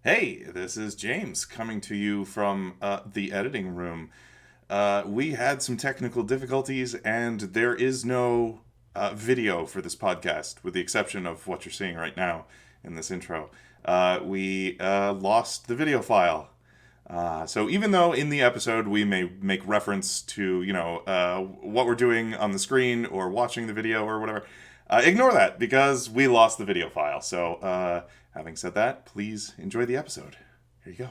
Hey, this is James coming to you from the editing room. We had some technical difficulties, and there is no video for this podcast, with the exception of what you're seeing right now in this intro. We lost the video file. So even though in the episode we may make reference to, what we're doing on the screen or watching the video or whatever, ignore that because we lost the video file. So, having said that, please enjoy the episode. Here you go.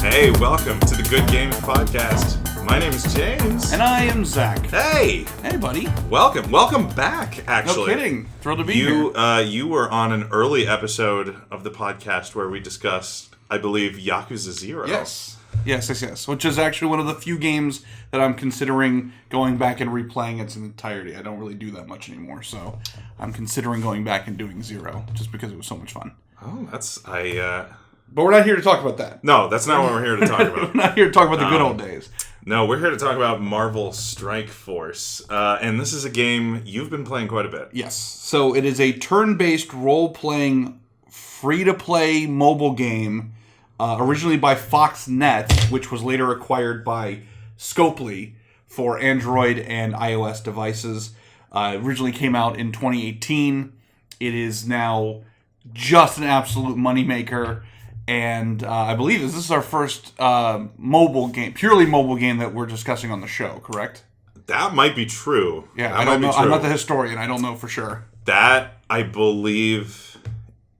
Hey, welcome to the Good Games Podcast. My name is James. And I am Zach. Hey! Hey, buddy. Welcome back, actually. No kidding. Thrilled to be here. You were on an early episode of the podcast where we discussed, I believe, Yakuza 0. Yes. Which is actually one of the few games that I'm considering going back and replaying its entirety. I don't really do that much anymore, so I'm considering going back and doing 0, just because it was so much fun. Oh, But we're not here to talk about that. No, that's not what we're here to talk about. We're not here to talk about the good old days. No, we're here to talk about Marvel Strike Force. And this is a game you've been playing quite a bit. Yes. So it is a turn-based, role-playing, free-to-play mobile game, originally by Foxnet, which was later acquired by Scopely for Android and iOS devices. Originally came out in 2018. It is now just an absolute moneymaker. And I believe this is our first mobile game, purely mobile game that we're discussing on the show, correct? That might be true. Yeah, I don't know. I'm not the historian. I don't know for sure. That, I believe,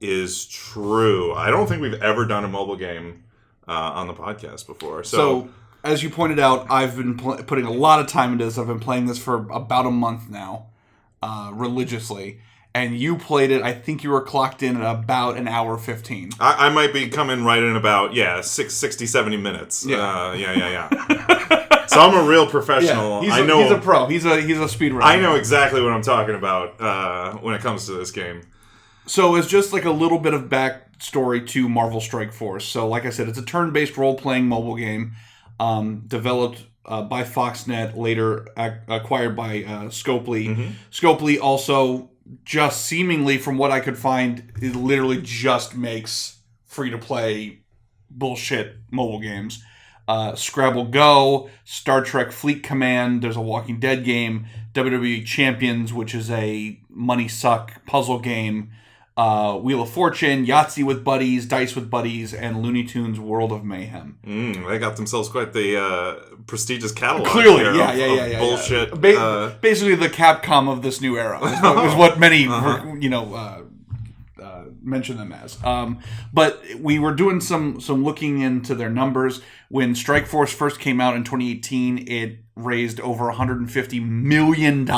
is true. I don't think we've ever done a mobile game on the podcast before. So as you pointed out, I've been putting a lot of time into this. I've been playing this for about a month now, religiously. And you played it, I think you were clocked in at about an hour 15. I might be coming right in about, 60, 70 minutes. Yeah. So I'm a real professional. Yeah, he's a pro. He's a speedrunner. I know exactly what I'm talking about when it comes to this game. So it's just like a little bit of backstory to Marvel Strike Force. So like I said, it's a turn-based role-playing mobile game developed by Foxnet, later acquired by Scopely. Mm-hmm. Scopely also, just seemingly from what I could find, it literally just makes free-to-play bullshit mobile games. Scrabble Go, Star Trek Fleet Command, there's a Walking Dead game, WWE Champions, which is a money suck puzzle game, Wheel of Fortune, Yahtzee with Buddies, Dice with Buddies, and Looney Tunes World of Mayhem. They got themselves quite the prestigious catalog. Clearly, yeah. Bullshit. Basically, the Capcom of this new era is what many, mention them as. But we were doing some looking into their numbers. When Strike Force first came out in 2018, it raised over $150 million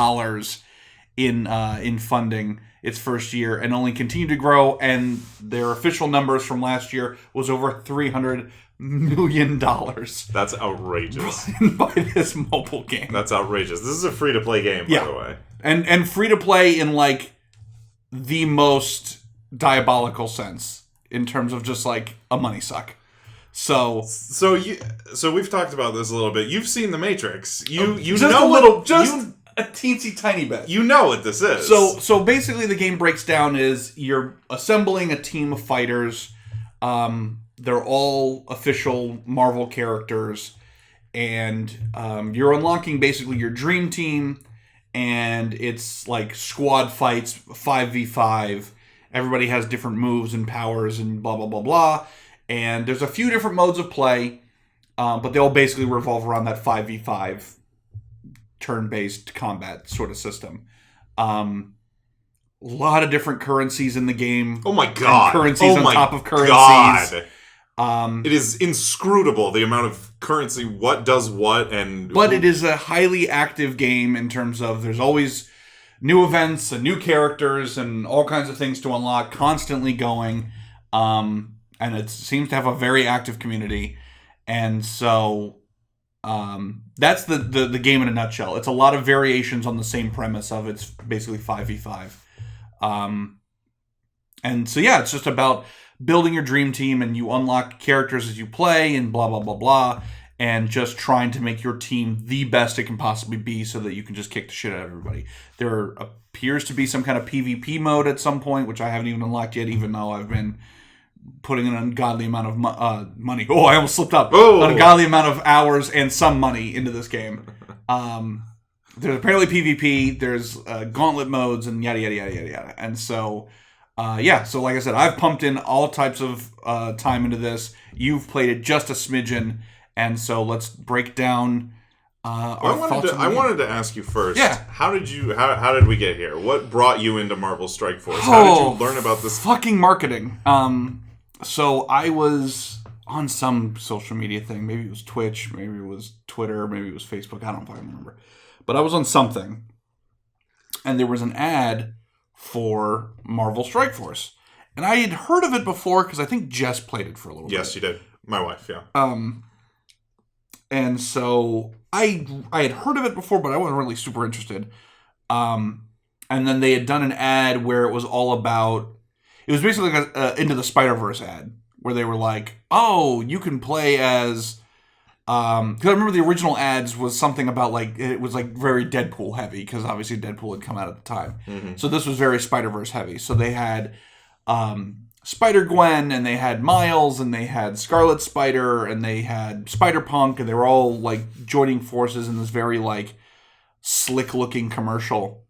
in funding its first year, and only continued to grow, and their official numbers from last year was over $300 million. That's outrageous. By this mobile game. That's outrageous. This is a free-to-play game, by the way. And free-to-play in, like, the most diabolical sense, in terms of just, like, a money suck. So we've talked about this a little bit. You've seen The Matrix. A teensy tiny bit. You know what this is. So basically the game breaks down is you're assembling a team of fighters. They're all official Marvel characters. And you're unlocking basically your dream team. And it's like squad fights, 5v5. Everybody has different moves and powers and blah, blah, blah, blah. And there's a few different modes of play. But they all basically revolve around that 5v5 turn-based combat sort of system. A lot of different currencies in the game. Oh my god! Currencies on top of currencies. God. It is inscrutable the amount of currency. What does what and. But it is a highly active game in terms of there's always new events and new characters and all kinds of things to unlock, constantly going. And it seems to have a very active community, and so. That's the game in a nutshell. It's a lot of variations on the same premise of it's basically 5v5. And so, yeah, it's just about building your dream team, and you unlock characters as you play and blah, blah, blah, blah. and just trying to make your team the best it can possibly be so that you can just kick the shit out of everybody. There appears to be some kind of PvP mode at some point, which I haven't even unlocked yet, even though I've been putting an ungodly amount of money. Oh, I almost slipped up. Oh. An ungodly amount of hours and some money into this game. There's apparently PvP, there's gauntlet modes, and yada, yada, yada, yada, yada. And so, so like I said, I've pumped in all types of time into this. You've played it just a smidgen, and so let's break down our thoughts. I wanted to ask you first. Yeah. How did we get here? What brought you into Marvel Strike Force? How did you learn about this? Fucking marketing. So I was on some social media thing. Maybe it was Twitch. Maybe it was Twitter. Maybe it was Facebook. I don't fucking remember. But I was on something. And there was an ad for Marvel Strike Force. And I had heard of it before because I think Jess played it for a little bit. Yes, she did. My wife, yeah. And so I had heard of it before, but I wasn't really super interested. And then they had done an ad where it was all about... It was basically like a Into the Spider-Verse ad, where they were like, oh, you can play as... Because I remember the original ads was something about, like, it was, like, very Deadpool heavy, because obviously Deadpool had come out at the time. Mm-hmm. So this was very Spider-Verse heavy. So they had Spider-Gwen, and they had Miles, and they had Scarlet Spider, and they had Spider-Punk, and they were all, like, joining forces in this very, like, slick-looking commercial.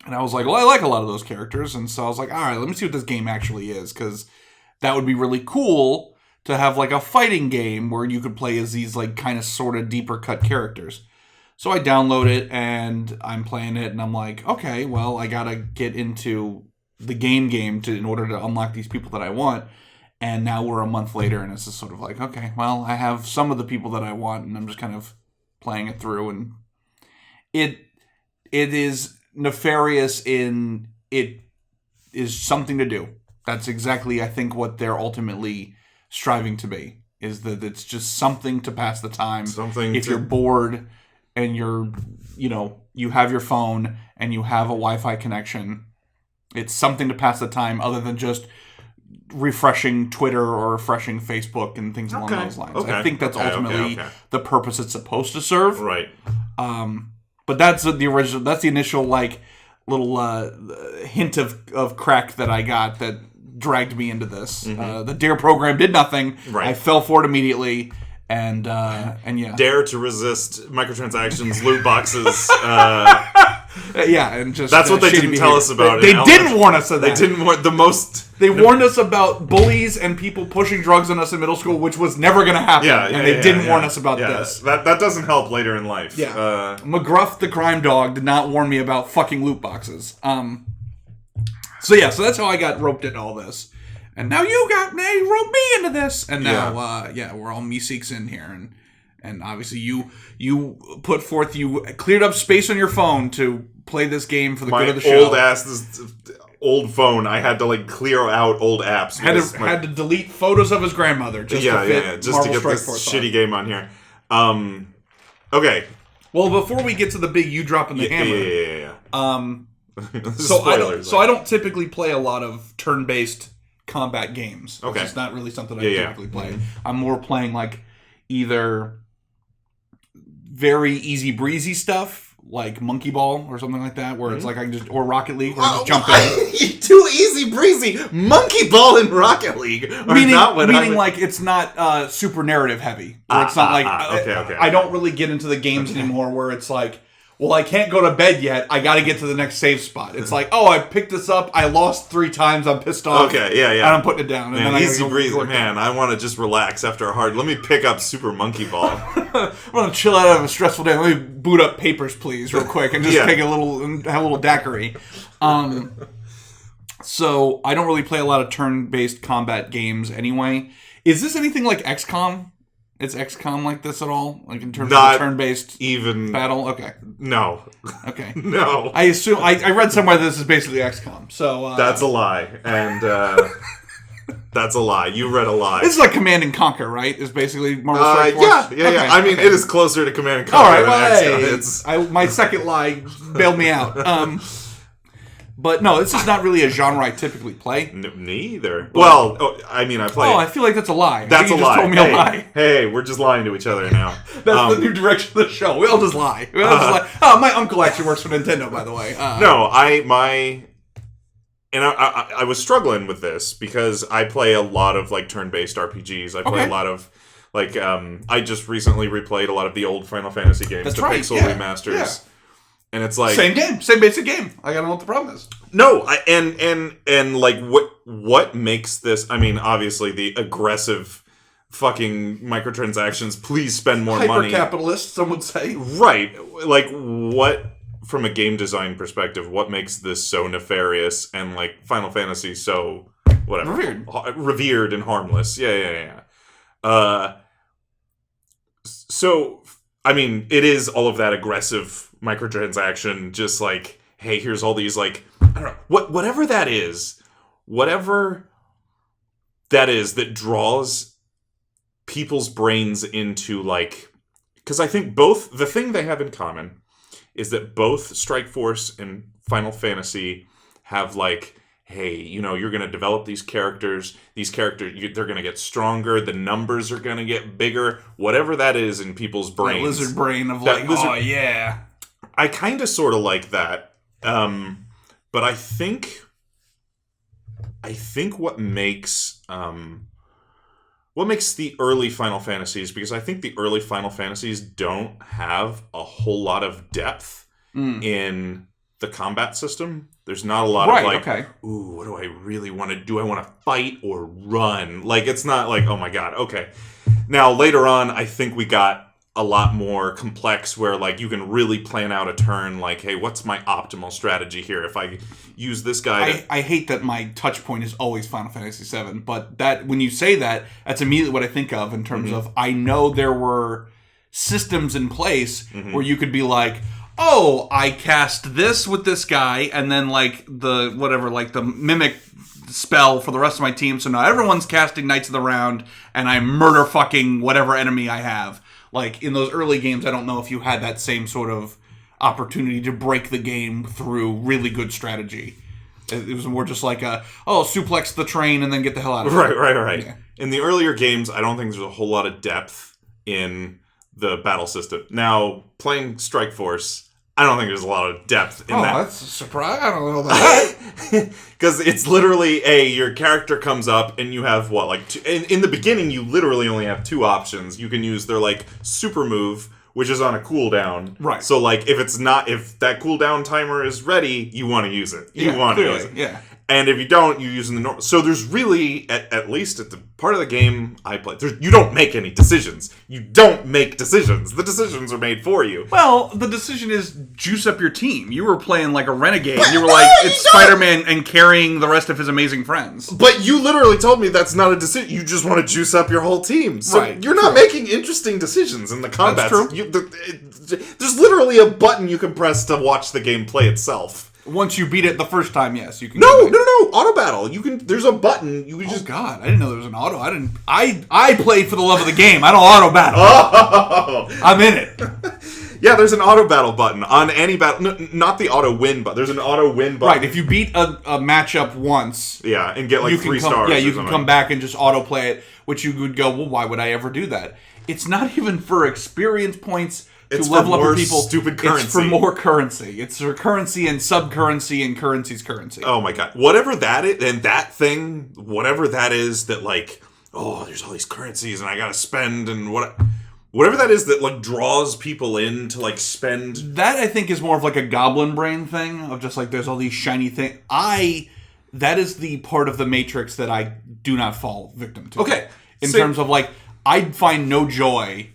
And I was like, well, I like a lot of those characters. And so I was like, all right, let me see what this game actually is, because that would be really cool to have, like, a fighting game where you could play as these, like, kind of sort of deeper cut characters. So I download it, and I'm playing it, and I'm like, okay, well, I gotta get into the game in order to unlock these people that I want. And now we're a month later, and it's just sort of like, okay, well, I have some of the people that I want, and I'm just kind of playing it through, and it is nefarious in it is something to do. That's exactly, I think, what they're ultimately striving to be, is that it's just something to pass the time. If you're bored and you have your phone and you have a Wi-Fi connection, it's something to pass the time other than just refreshing Twitter or refreshing Facebook and things along those lines. I think that's ultimately the purpose it's supposed to serve. Right. But that's the original. That's the initial, like, little hint of crack that I got that dragged me into this. Mm-hmm. The Dare program did nothing. Right. I fell for it immediately, and yeah. Dare to resist microtransactions, loot boxes. And just that's what they didn't tell us about. They didn't warn us of that. They didn't warn the most. They warned us about bullies and people pushing drugs on us in middle school, which was never going to happen. And they didn't warn us about this. That doesn't help later in life. Yeah. McGruff the crime dog did not warn me about fucking loot boxes. So that's how I got roped into all this. And now you roped me into this. And now, we're all Meeseeks in here. And obviously you put forth, you cleared up space on your phone to play this game for the good of the show. This old phone, I had to, like, clear out old apps. Had to delete photos of his grandmother just to fit Marvel to get Strike this Force shitty game on here. Okay. Well, before we get to the big you dropping the hammer. Yeah. So I don't typically play a lot of turn-based combat games. Okay. It's not really something I typically play. Mm-hmm. I'm more playing, like, either very easy breezy stuff, like Monkey Ball or something like that, where it's like I can just, or Rocket League, where I just jump in. Too easy breezy. Monkey Ball in Rocket League meaning like it's not super narrative heavy. Where it's not like I don't really get into the games anymore where it's like, well, I can't go to bed yet. I got to get to the next save spot. It's like, oh, I picked this up. I lost 3 times. I'm pissed off. Okay, yeah. And I'm putting it down. Man, and then easy breezy. Man, I want to just relax after a hard... Let me pick up Super Monkey Ball. I want to chill out of a stressful day. Let me boot up Papers, Please, real quick, and just take have a little daiquiri. So I don't really play a lot of turn-based combat games anyway. Is this anything like XCOM? Is XCOM like this at all? Like in terms of turn-based even battle? Okay. No. Okay. No. I assume I read somewhere this is basically XCOM. So that's a lie, and that's a lie. You read a lie. This is like Command and Conquer, right? Is basically Marvel Strike Force? Yeah. Okay. I mean, it is closer to Command and Conquer. All right. Well, my second lie bailed me out. But no, this is not really a genre I typically play. Me either. Well, I play. Oh, I feel like that's a lie. That's a lie. Told me a lie. Hey, we're just lying to each other now. That's the new direction of the show. We all just lie. Oh, my uncle actually works for Nintendo, by the way. No, I was struggling with this because I play a lot of like turn-based RPGs. I play a lot of like I just recently replayed a lot of the old Final Fantasy games, Pixel remasters. Yeah. And it's like same game, same basic game. I don't know what the problem is. No, and like what makes this? I mean, obviously the aggressive fucking microtransactions. Please spend more money. Hyper-capitalist, some would say. Right, like what? From a game design perspective, what makes this so nefarious and like Final Fantasy so whatever revered and harmless? Yeah. So I mean, it is all of that aggressive microtransaction, just like, hey, here's all these like, I don't know, whatever that is that draws people's brains into like, because I think both, the thing they have in common is that both Strike Force and Final Fantasy have like, hey, you're going to develop these characters, they're going to get stronger, the numbers are going to get bigger, whatever that is in people's brains. That lizard brain of like, oh yeah. I kind of sort of like that. But I think what makes the early Final Fantasies, because I think the early Final Fantasies don't have a whole lot of depth in the combat system. There's not a lot of like, ooh, what do I really want to do? I want to fight or run. Like, it's not like, oh my god, okay. Now, later on, I think we got a lot more complex where, like, you can really plan out a turn, like, hey, what's my optimal strategy here? If I use this guy... I hate that my touch point is always Final Fantasy VII, but that when you say that, that's immediately what I think of in terms of, I know there were systems in place where you could be like, oh, I cast this with this guy, and then, like, the mimic spell for the rest of my team, so now everyone's casting Knights of the Round, and I murder fucking whatever enemy I have. Like, in those early games, I don't know if you had that same sort of opportunity to break the game through really good strategy. It was more just like suplex the train and then get the hell out of it. Right. Yeah. In the earlier games, I don't think there's a whole lot of depth in the battle system. Now, playing Strike Force, I don't think there's a lot of depth in that. Oh, that's a surprise. I don't know about that. Because it's literally, your character comes up and you have, in the beginning, you literally only have two options. You can use their, super move, which is on a cooldown. Right. So, if that cooldown timer is ready, you want to use it. You want to use it. Yeah. And if you don't, you're using the normal. So there's really, at least at the part of the game I play, you don't make any decisions. You don't make decisions. The decisions are made for you. Well, the decision is juice up your team. You were playing like a renegade. You were like, it's Spider-Man and carrying the rest of his amazing friends. But you literally told me that's not a decision. You just want to juice up your whole team. So you're not making interesting decisions in the combat. That's true. There's literally a button you can press to watch the game play itself. Once you beat it the first time, yes, you can. No, auto battle. You can. There's a button. You can just. Oh God, I didn't know there was an auto. I play for the love of the game. I don't auto battle. Oh, I'm in it. Yeah, there's an auto battle button on any battle. No, not the auto win button. There's an auto win button. Right. If you beat a matchup once, and get 3 stars. Yeah, you can come back and just auto play it. Which you would go, well, why would I ever do that? It's not even for experience points. It's to level for more up your people. Stupid currency. It's for more currency. It's for currency and sub-currency and currency's currency. Oh my god. Whatever that is, and that thing, whatever that is that there's all these currencies and I gotta spend and whatever that is that draws people in to spend. That I think is more of a goblin brain thing of just there's all these shiny things. That is the part of the Matrix that I do not fall victim to. Okay. In terms of I find no joy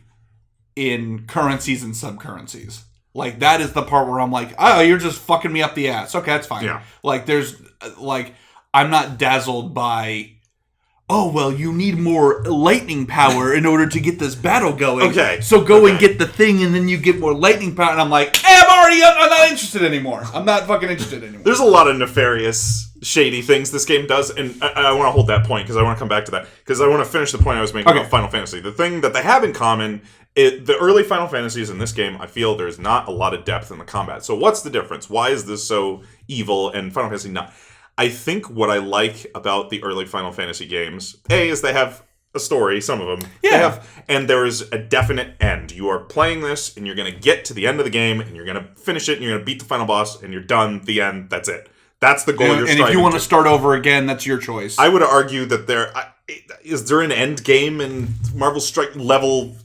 in currencies and sub-currencies. That is the part where I'm oh, you're just fucking me up the ass. Okay, that's fine. Yeah. There's, I'm not dazzled by, oh, well, you need more lightning power in order to get this battle going. Okay. So go and get the thing, and then you get more lightning power. And I'm I'm already not interested anymore. I'm not fucking interested anymore. There's a lot of nefarious, shady things this game does, and I want to hold that point because I want to come back to that because I want to finish the point I was making about Final Fantasy. The thing that they have in common, the early Final Fantasies in this game, I feel there's not a lot of depth in the combat. So what's the difference? Why is this so evil and Final Fantasy not? I think what I like about the early Final Fantasy games, is they have a story, some of them. Yeah. And there is a definite end. You are playing this, and you're going to get to the end of the game, and you're going to finish it, and you're going to beat the final boss, and you're done, the end, that's it. That's the goal you're striving. And if you want to start over again, that's your choice. I would argue that is there an end game in Marvel Strike level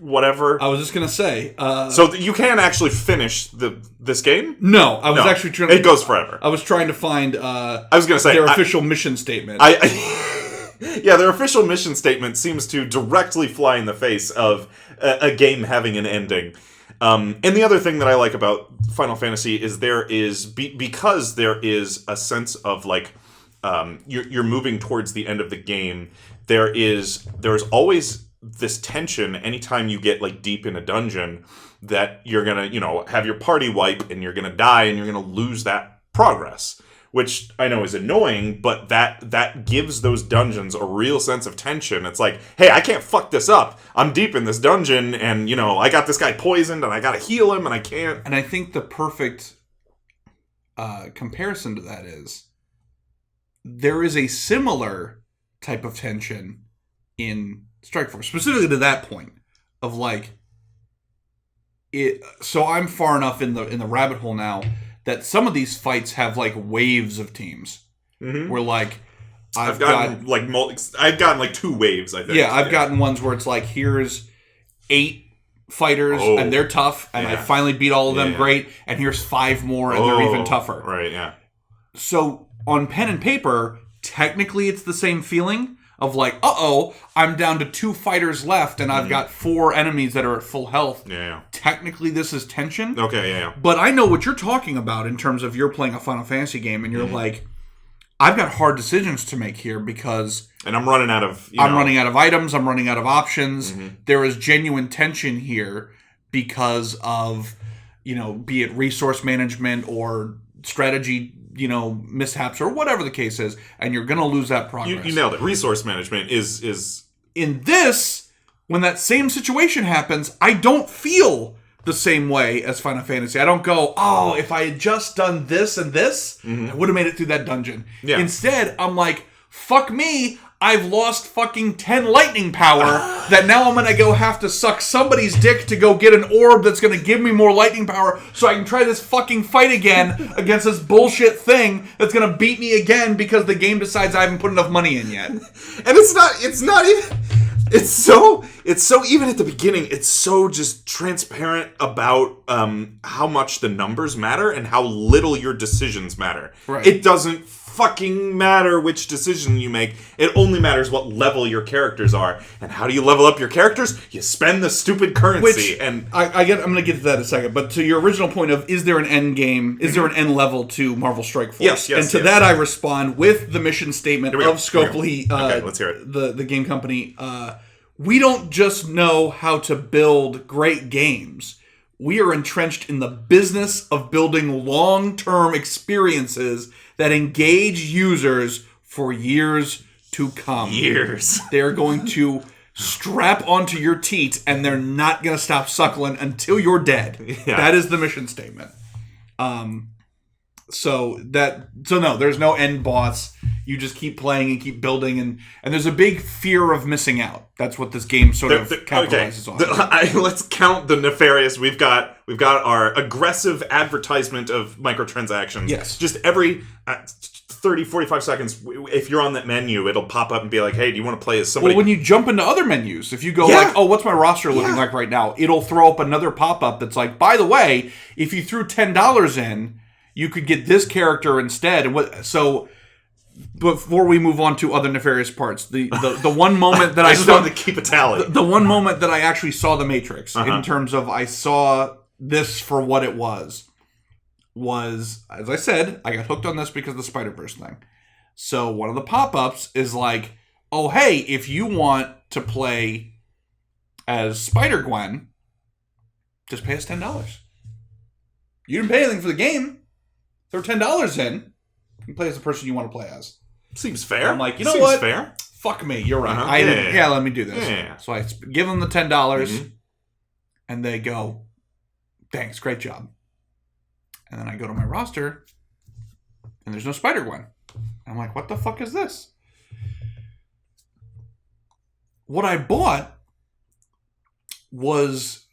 whatever? I was just going to say. So you can actually finish this game? No, I was actually trying to... It goes forever. I was trying to find I was going to say their official mission statement. Yeah, their official mission statement seems to directly fly in the face of a game having an ending. And the other thing that I like about Final Fantasy is because there is a sense of like you're moving towards the end of the game. There's always this tension anytime you get like deep in a dungeon that you're gonna have your party wipe and you're gonna die and you're gonna lose that progress. Which I know is annoying, but that gives those dungeons a real sense of tension. It's like, hey, I can't fuck this up. I'm deep in this dungeon, and, I got this guy poisoned, and I gotta heal him, and I can't. And I think the perfect comparison to that is, there is a similar type of tension in Strikeforce, specifically to that point, of like, so I'm far enough in the rabbit hole now, that some of these fights have like waves of teams, where like I've gotten like 2 waves. I think. Yeah, I've gotten ones where it's like here's 8 fighters and they're tough, and I finally beat all of them. Great, and here's 5 more and they're even tougher. Right. Yeah. So on pen and paper, technically it's the same feeling of like, I'm down to 2 fighters left, and I've got 4 enemies that are at full health. Yeah. Technically, this is tension. Okay, yeah. But I know what you're talking about in terms of you're playing a Final Fantasy game, and you're like, I've got hard decisions to make here because... And I'm running out of... I'm running out of items, I'm running out of options. There is genuine tension here because of, be it resource management or strategy mishaps or whatever the case is, and you're going to lose that progress. You nailed it. Resource management is... In this, when that same situation happens, I don't feel the same way as Final Fantasy. I don't go, if I had just done this and this, I would have made it through that dungeon. Yeah. Instead, I'm like, fuck me, I've lost fucking 10 lightning power that now I'm going to go have to suck somebody's dick to go get an orb that's going to give me more lightning power so I can try this fucking fight again against this bullshit thing that's going to beat me again because the game decides I haven't put enough money in yet. And it's not even... It's so even at the beginning, it's so just transparent about how much the numbers matter and how little your decisions matter. Right. It doesn't fucking matter which decision you make. It only matters what level your characters are. And how do you level up your characters? You spend the stupid currency. I'm going to get to that in a second. But to your original point of, is there an end game? Is there an end level to Marvel Strike Force? Yes. And to that I respond with the mission statement of Scopely, okay, let's hear it. The game company. We don't just know how to build great games. We are entrenched in the business of building long-term experiences that engage users for years to come. Years. They're going to strap onto your teat, and they're not going to stop suckling until you're dead. Yeah. That is the mission statement. So no, there's no end boss. You just keep playing and keep building, and there's a big fear of missing out. That's what this game sort of capitalizes on. Let's count the nefarious. We've got our aggressive advertisement of microtransactions. Yes. Just every 30, 45 seconds, if you're on that menu, it'll pop up and be like, hey, do you want to play as somebody? Well, when you jump into other menus, if you go like, what's my roster looking like right now? It'll throw up another pop-up that's like, by the way, if you threw $10 in, you could get this character instead. So before we move on to other nefarious parts, the one moment that I just wanted to keep a tally. The one moment that I actually saw the Matrix in terms of I saw this for what it was, as I said, I got hooked on this because of the Spider-Verse thing. So one of the pop-ups is like, oh, hey, if you want to play as Spider-Gwen, just pay us $10. You didn't pay anything for the game. Throw $10 in. You can play as the person you want to play as. Seems fair. I'm like, you know Seems what? Fair. Fuck me. You're right. Yeah. Let me do this. Yeah. So I give them the $10, and they go, thanks, great job. And then I go to my roster, and there's no Spider-Gwen. I'm like, what the fuck is this? What I bought was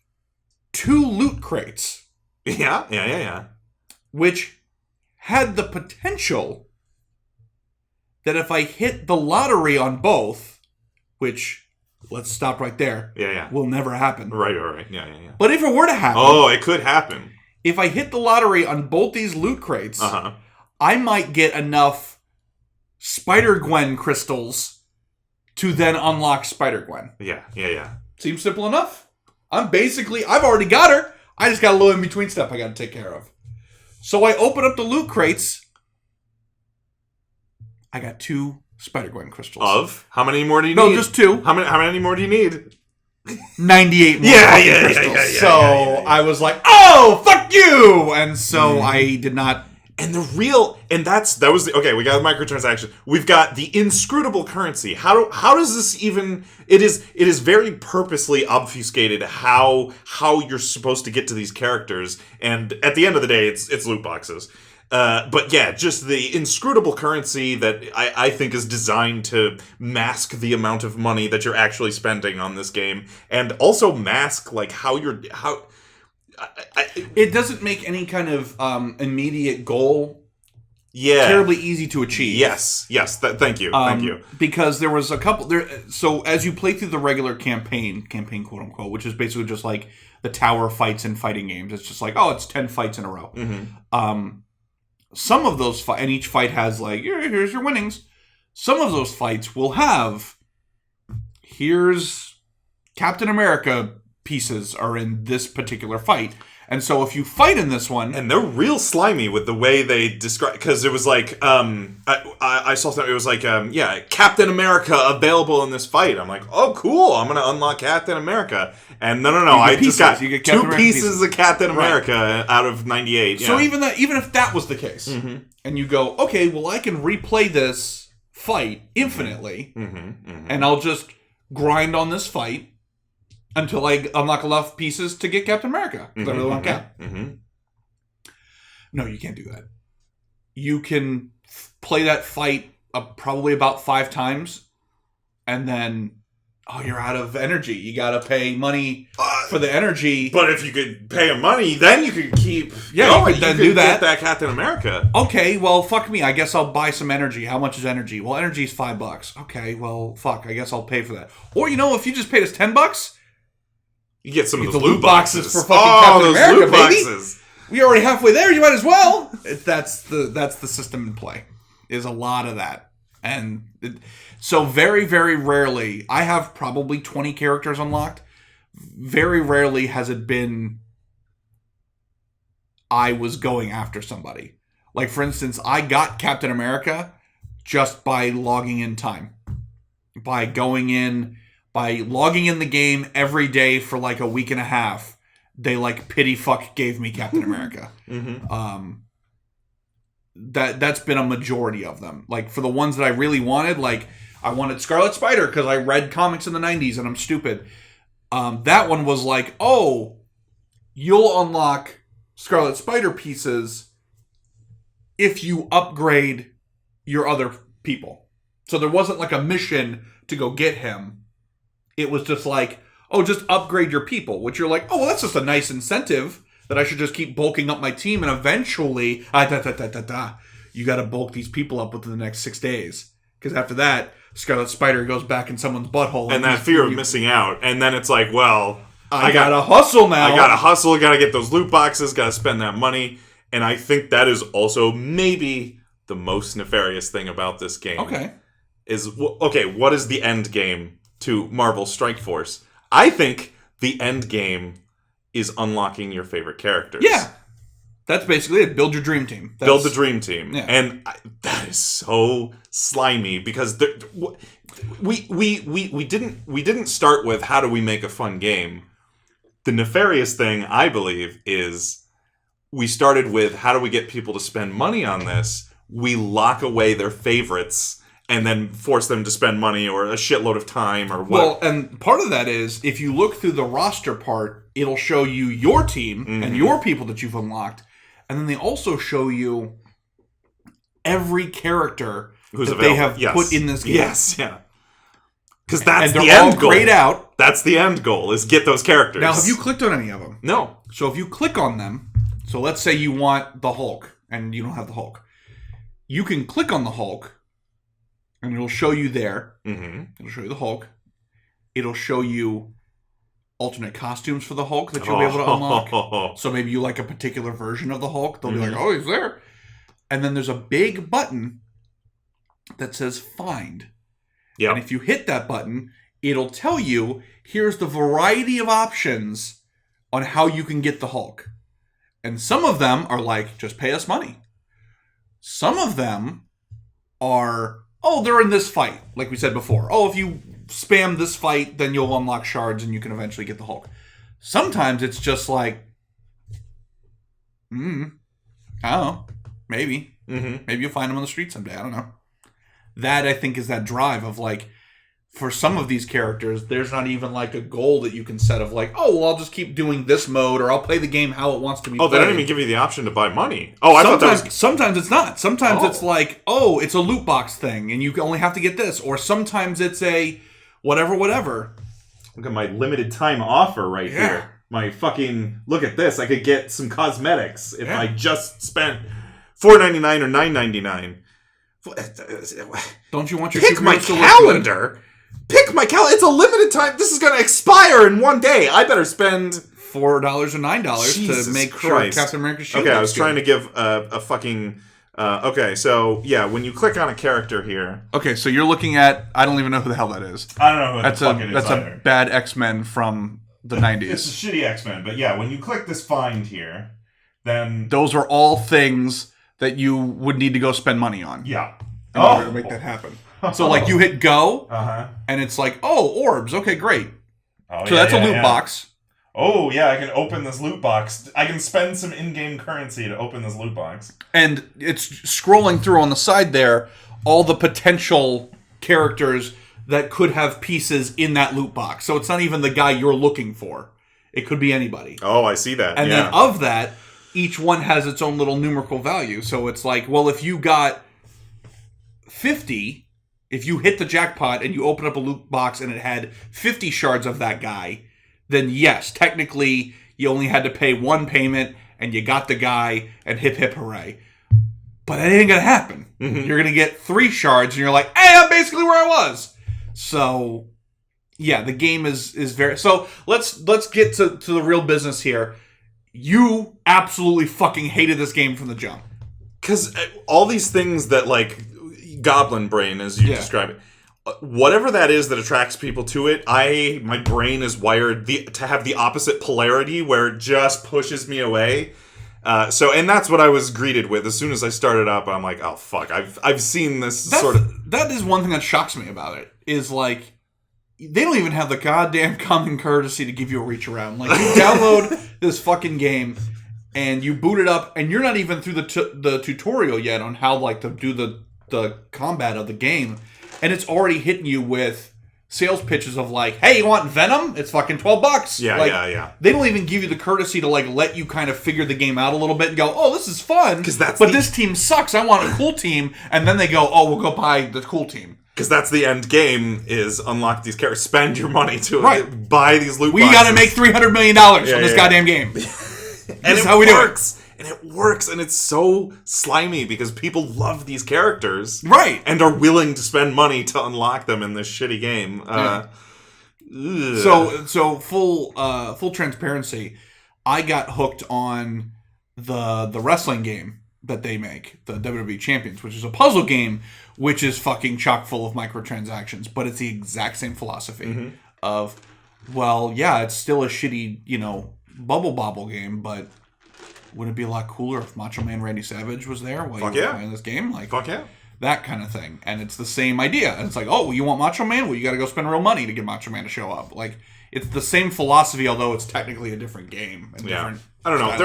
2 loot crates. Yeah. Which had the potential that if I hit the lottery on both, which, let's stop right there, will never happen. Right. Yeah. But if it were to happen... Oh, it could happen. If I hit the lottery on both these loot crates, I might get enough Spider-Gwen crystals to then unlock Spider-Gwen. Yeah. Seems simple enough. I've already got her. I just got a little in-between step I got to take care of. So I open up the loot crates. I got 2 Spider-Gwen crystals. Of? How many more do you need? No, just 2. How many more do you need? 98 more crystals. Yeah, so I was like, oh, fuck you! And so I did not... And that was the, okay, we got the microtransaction. We've got the inscrutable currency. How does this even... It is very purposely obfuscated how you're supposed to get to these characters, and at the end of the day, it's loot boxes. But yeah, just the inscrutable currency that I think is designed to mask the amount of money that you're actually spending on this game, and also mask like it doesn't make any kind of immediate goal terribly easy to achieve. Yes. Thank you. Because there was a couple there. So as you play through the regular campaign quote unquote, which is basically just like the tower fights in fighting games. It's just like, oh, it's 10 fights in a row. Some of those and each fight has like, here's your winnings. Some of those fights will have, here's Captain America pieces are in this particular fight. And so if you fight in this one... And they're real slimy with the way they describe... Because it was like... I saw something. It was like, Captain America available in this fight. I'm like, oh, cool. I'm going to unlock Captain America. And no. I just got 2 pieces of Captain America out of 98. Yeah. So even if that was the case, and you go, okay, well, I can replay this fight infinitely, and I'll just grind on this fight until I unlock enough pieces to get Captain America. I really want Cap. No, you can't do that. You can play that fight probably about 5 times, and then, you're out of energy. You gotta pay money for the energy. But if you could pay him money, then you could keep going. You could then do that. Get that Captain America. Okay, well, fuck me. I guess I'll buy some energy. How much is energy? Well, energy is $5. Okay, well, fuck. I guess I'll pay for that. Or, if you just paid us $10... You get some of those loot boxes for fucking Captain America, baby. Boxes. We're already halfway there. You might as well. That's the system in play. Is a lot of that, and so very, very rarely. I have probably 20 characters unlocked. Very rarely has it been I was going after somebody. Like for instance, I got Captain America just by logging in time, by logging in the game every day for like a week and a half. They like pity fuck gave me Captain America. That's been a majority of them. Like for the ones that I really wanted, like I wanted Scarlet Spider because I read comics in the 90s and I'm stupid. That one was like, oh, you'll unlock Scarlet Spider pieces if you upgrade your other people. So there wasn't like a mission to go get him. It was just like, oh, just upgrade your people, which you're like, oh, well, that's just a nice incentive that I should just keep bulking up my team, and eventually, you got to bulk these people up within the next 6 days. Because after that, Scarlet Spider goes back in someone's butthole. And that fear of missing out. And then it's like, well, I got to hustle now. I got to hustle, got to get those loot boxes, got to spend that money. And I think that is also maybe the most nefarious thing about this game. Okay. What is the end game to Marvel Strike Force? I think the end game is unlocking your favorite characters. Yeah. That's basically it. Build your dream team. Build the dream team. Yeah. And that is so slimy because we didn't start with how do we make a fun game. The nefarious thing, I believe, is we started with how do we get people to spend money on this? We lock away their favorites and then force them to spend money or a shitload of time or what. Well, and part of that is, if you look through the roster part, it'll show you your team and your people that you've unlocked. And then they also show you every character that they have put in this game. Yes, yeah. Because that's and the they're all end goal. grayed out. That's the end goal, is get those characters. Now, have you clicked on any of them? No. So if you click on them, so let's say you want the Hulk, and you don't have the Hulk. You can click on the Hulk, and it'll show you there. Mm-hmm. It'll show you the Hulk. It'll show you alternate costumes for the Hulk that you'll be able to unlock. So maybe you like a particular version of the Hulk. They'll be like, oh, he's there. And then there's a big button that says Find. Yep. And if you hit that button, it'll tell you, here's the variety of options on how you can get the Hulk. And some of them are like, just pay us money. Some of them are, oh, they're in this fight, like we said before. Oh, if you spam this fight, then you'll unlock shards and you can eventually get the Hulk. Sometimes it's just like, I don't know, maybe. Mm-hmm. Maybe you'll find them on the street someday. I don't know. That, I think, is that drive of like, for some of these characters, there's not even like a goal that you can set of like, oh, well, I'll just keep doing this mode or I'll play the game how it wants to be played. Oh, they don't even give you the option to buy money. Oh, I thought that was... Sometimes it's not. Sometimes it's like, oh, it's a loot box thing and you only have to get this. Or sometimes it's a whatever. Look at my limited time offer right here. My fucking, look at this. I could get some cosmetics if I just spent $4.99 or $9.99. Don't you want your pick my calendar? Pick my calendar. It's a limited time. This is going to expire in one day. I better spend $4 or $9 to make sure Captain America's shield. Okay, I was trying to give a fucking. Okay, so yeah, when you click on a character here. Okay, so you're looking at. I don't even know who the hell that is. I don't know who the fuck it is. That's a bad X-Men from the 90s. It's a shitty X-Men, but yeah, when you click this find here, then those are all things that you would need to go spend money on. Yeah. In order to make that happen. So, like, you hit go, and it's like, oh, orbs. Okay, great. Oh, so that's a loot box. Oh, yeah, I can open this loot box. I can spend some in-game currency to open this loot box. And it's scrolling through on the side there all the potential characters that could have pieces in that loot box. So it's not even the guy you're looking for. It could be anybody. Oh, I see that. And then of that, each one has its own little numerical value. So it's like, well, if you got 50, if you hit the jackpot and you open up a loot box and it had 50 shards of that guy, then yes, technically you only had to pay one payment and you got the guy and hip hip hooray. But that ain't gonna happen. Mm-hmm. You're gonna get 3 shards and you're like, hey, I'm basically where I was. So yeah, the game is very... So let's get to the real business here. You absolutely fucking hated this game from the jump. Because all these things that, like, goblin brain, as you describe it, whatever that is that attracts people to it, my brain is wired to have the opposite polarity where it just pushes me away. And that's what I was greeted with. As soon as I started up, I'm like, oh, fuck, I've seen this That is one thing that shocks me about it, is, like, they don't even have the goddamn common courtesy to give you a reach around. Like, you download this fucking game and you boot it up and you're not even through the tutorial yet on how, like, to do the combat of the game, and it's already hitting you with sales pitches of like, hey, you want Venom? It's fucking $12. Yeah. They don't even give you the courtesy to like let you kind of figure the game out a little bit and go, oh, this is fun. This team sucks. I want a cool team. And then they go, oh, we'll go buy the cool team. Because that's the end game, is unlock these characters, spend your money to buy these loot boxes. We got to make $300 million on this goddamn game. And it's how we do it. And it works, and it's so slimy because people love these characters, right? And are willing to spend money to unlock them in this shitty game. So full transparency, I got hooked on the wrestling game that they make, the WWE Champions, which is a puzzle game, which is fucking chock full of microtransactions, but it's the exact same philosophy of, well, yeah, it's still a shitty, bubble bobble game, but wouldn't it be a lot cooler if Macho Man Randy Savage was there while you were playing this game? Like, fuck yeah. That kind of thing. And it's the same idea. And it's like, oh, you want Macho Man? Well, you got to go spend real money to get Macho Man to show up. Like, it's the same philosophy, although it's technically a different game and I don't know.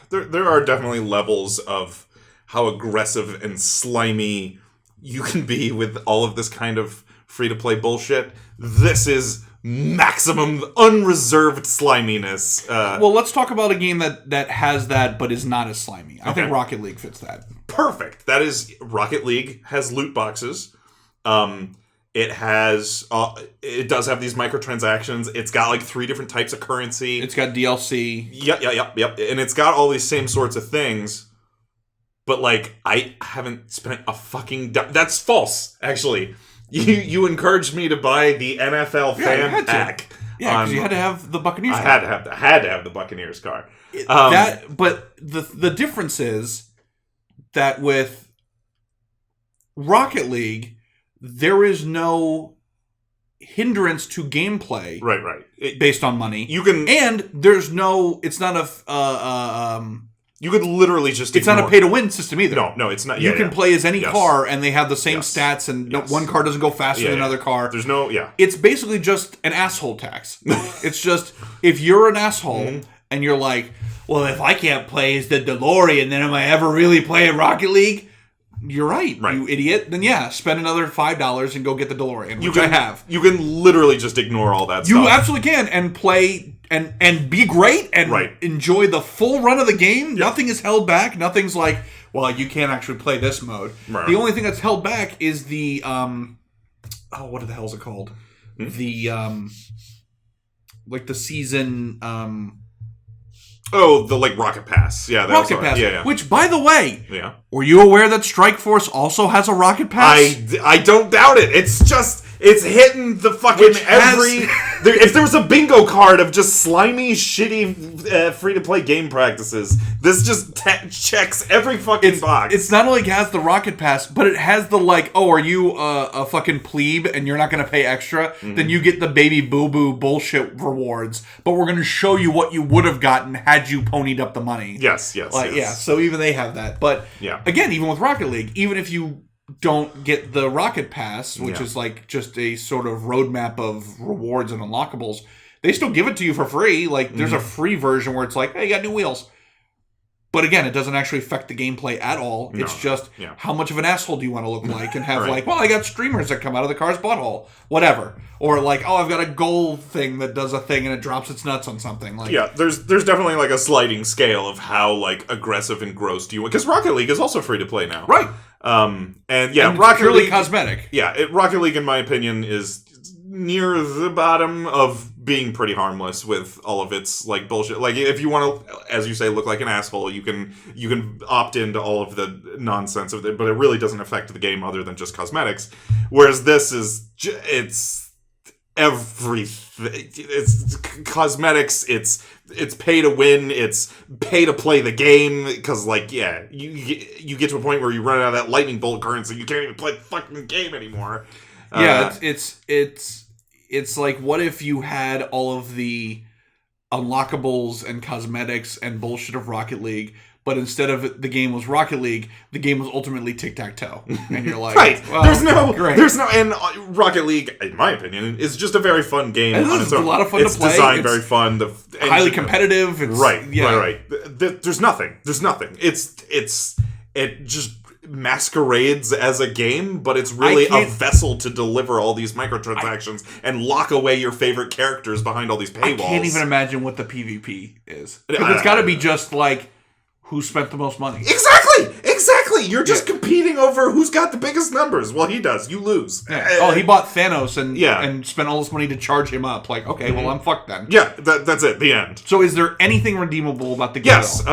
There are definitely levels of how aggressive and slimy you can be with all of this kind of free-to-play bullshit. This is maximum unreserved sliminess. Well, let's talk about a game that has that but is not as slimy. I think Rocket League fits that. Perfect. That is, Rocket League has loot boxes. It has, it does have these microtransactions. It's got like 3 different types of currency. It's got DLC. Yep. And it's got all these same sorts of things. But like, I haven't spent a fucking... That's false, actually. You encouraged me to buy the NFL fan pack. Yeah, because you had to have the Buccaneers car. I had to have the Buccaneers car. But the difference is that with Rocket League, there is no hindrance to gameplay. Right. Based on money. You can... And there's no... It's not a... you could literally just... It's not a pay-to-win system either. No, it's not. You can play as any car, and they have the same stats, and one car doesn't go faster than another car. There's no... Yeah. It's basically just an asshole tax. It's just, if you're an asshole, and you're like, well, if I can't play as the DeLorean, then am I ever really playing Rocket League? You're right, you idiot. Then spend another $5 and go get the DeLorean, which I have. You can literally just ignore all that stuff. You absolutely can, and play and be great and enjoy the full run of the game. Yep. Nothing is held back. Nothing's like, well, you can't actually play this mode. Right. The only thing that's held back is the what the hell is it called? The like the season the like Rocket Pass. Yeah, Rocket Pass. Yeah. Which, by the way, were you aware that Strike Force also has a Rocket Pass? I don't doubt it. It's hitting the fucking if there was a bingo card of just slimy, shitty, free-to-play game practices, this just checks every fucking box. It's not only has the Rocket Pass, but it has the are you a fucking plebe and you're not going to pay extra? Then you get the baby boo-boo bullshit rewards, but we're going to show you what you would have gotten had you ponied up the money. Yes. Yeah, so even they have that. But again, even with Rocket League, even if you don't get the Rocket Pass, which is like just a sort of roadmap of rewards and unlockables, they still give it to you for free. Like, there's a free version where it's like, hey, you got new wheels. But again, it doesn't actually affect the gameplay at all. It's just, how much of an asshole do you want to look like? And have well, I got streamers that come out of the car's butthole. Whatever. Or like, I've got a goal thing that does a thing and it drops its nuts on something. Like, there's definitely like a sliding scale of how like aggressive and gross do you want. Because Rocket League is also free to play now. Right. And Rocket purely League, cosmetic. Rocket League, in my opinion, is near the bottom of being pretty harmless with all of its like bullshit. Like, if you want to, as you say, look like an asshole, you can opt into all of the nonsense of it, but it really doesn't affect the game other than just cosmetics. Whereas this is it's everything. It's cosmetics. It's pay to win. It's pay to play the game. Because you get to a point where you run out of that lightning bolt currency. You can't even play the fucking game anymore. It's like, what if you had all of the unlockables and cosmetics and bullshit of Rocket League, but instead of the game was Rocket League, the game was ultimately tic-tac-toe. And you're like, well, there's no, and Rocket League, in my opinion, is just a very fun game. It's a lot of fun to play. It's designed very fun. Highly competitive. Right. There's nothing. It just masquerades as a game, but it's really a vessel to deliver all these microtransactions and lock away your favorite characters behind all these paywalls. I can't even imagine what the PvP is. Because it's got to be just like, who spent the most money? Exactly. You're just competing over who's got the biggest numbers. Well, he does. You lose. Yeah. He bought Thanos and spent all this mone to charge him up. Like, okay, well, I'm fucked then. Yeah, that's it. The end. So is there anything redeemable about the game? Yes.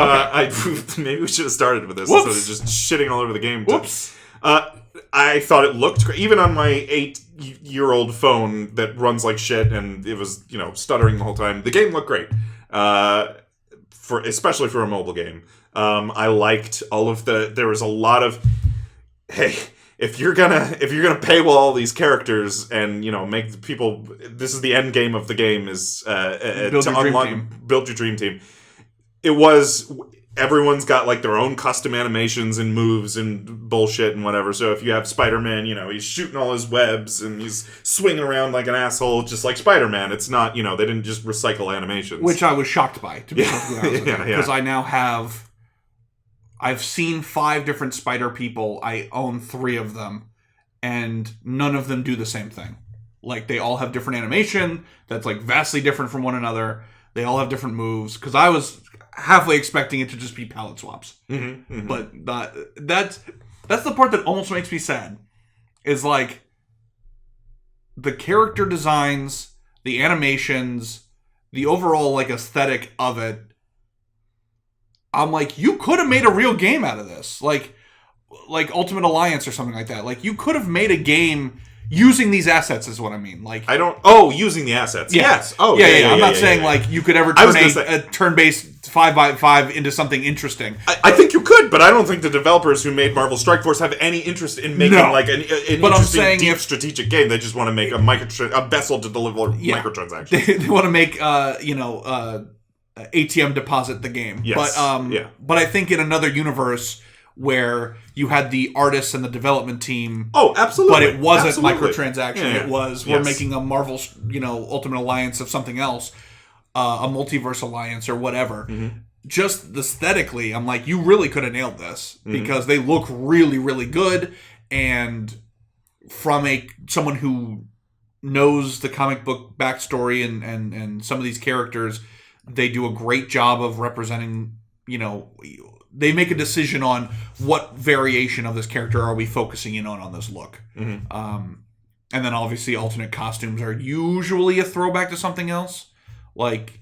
Maybe we should have started with this instead of just shitting all over the game. Whoops. I thought it looked great. Even on my 8-year-old phone that runs like shit and it was, stuttering the whole time, the game looked great. Especially for a mobile game. I liked all of there was a lot of, hey, if you're gonna paywall all these characters and make the people, this is the end game of the game is build your dream team. Build your dream team. It was everyone's got like their own custom animations and moves and bullshit and whatever. So if you have Spider-Man, he's shooting all his webs and he's swinging around like an asshole, just like Spider-Man. It's not, they didn't just recycle animations. Which I was shocked by, to be perfectly honest with you. Because I now I've seen 5 different Spider people. I own 3 of them. And none of them do the same thing. Like, they all have different animation that's, like, vastly different from one another. They all have different moves. Because I was halfway expecting it to just be palette swaps. Mm-hmm, mm-hmm. But that's the part that almost makes me sad. Is, like, the character designs, the animations, the overall, like, aesthetic of it. I'm like, you could have made a real game out of this. Like Ultimate Alliance or something like that. Like, you could have made a game using these assets is what I mean. Like, using the assets. Yeah. Yes. Oh, yeah. I'm not saying like you could ever turn a turn-based 5x5 into something interesting. I think you could, but I don't think the developers who made Marvel Strike Force have any interest in making like an interesting, deep strategic game. They just want to make a vessel to deliver microtransactions. They want to make ATM deposit the game. Yes. But I think in another universe where you had the artists and the development team. Oh, absolutely. But it wasn't microtransaction. Yeah. It was, we're making a Marvel, Ultimate Alliance of something else, a multiverse alliance or whatever. Mm-hmm. Just aesthetically, I'm like, you really could have nailed this because they look really, really good. And from someone who knows the comic book backstory and some of these characters, they do a great job of representing, they make a decision on what variation of this character are we focusing in on this look. Mm-hmm. And then obviously alternate costumes are usually a throwback to something else. Like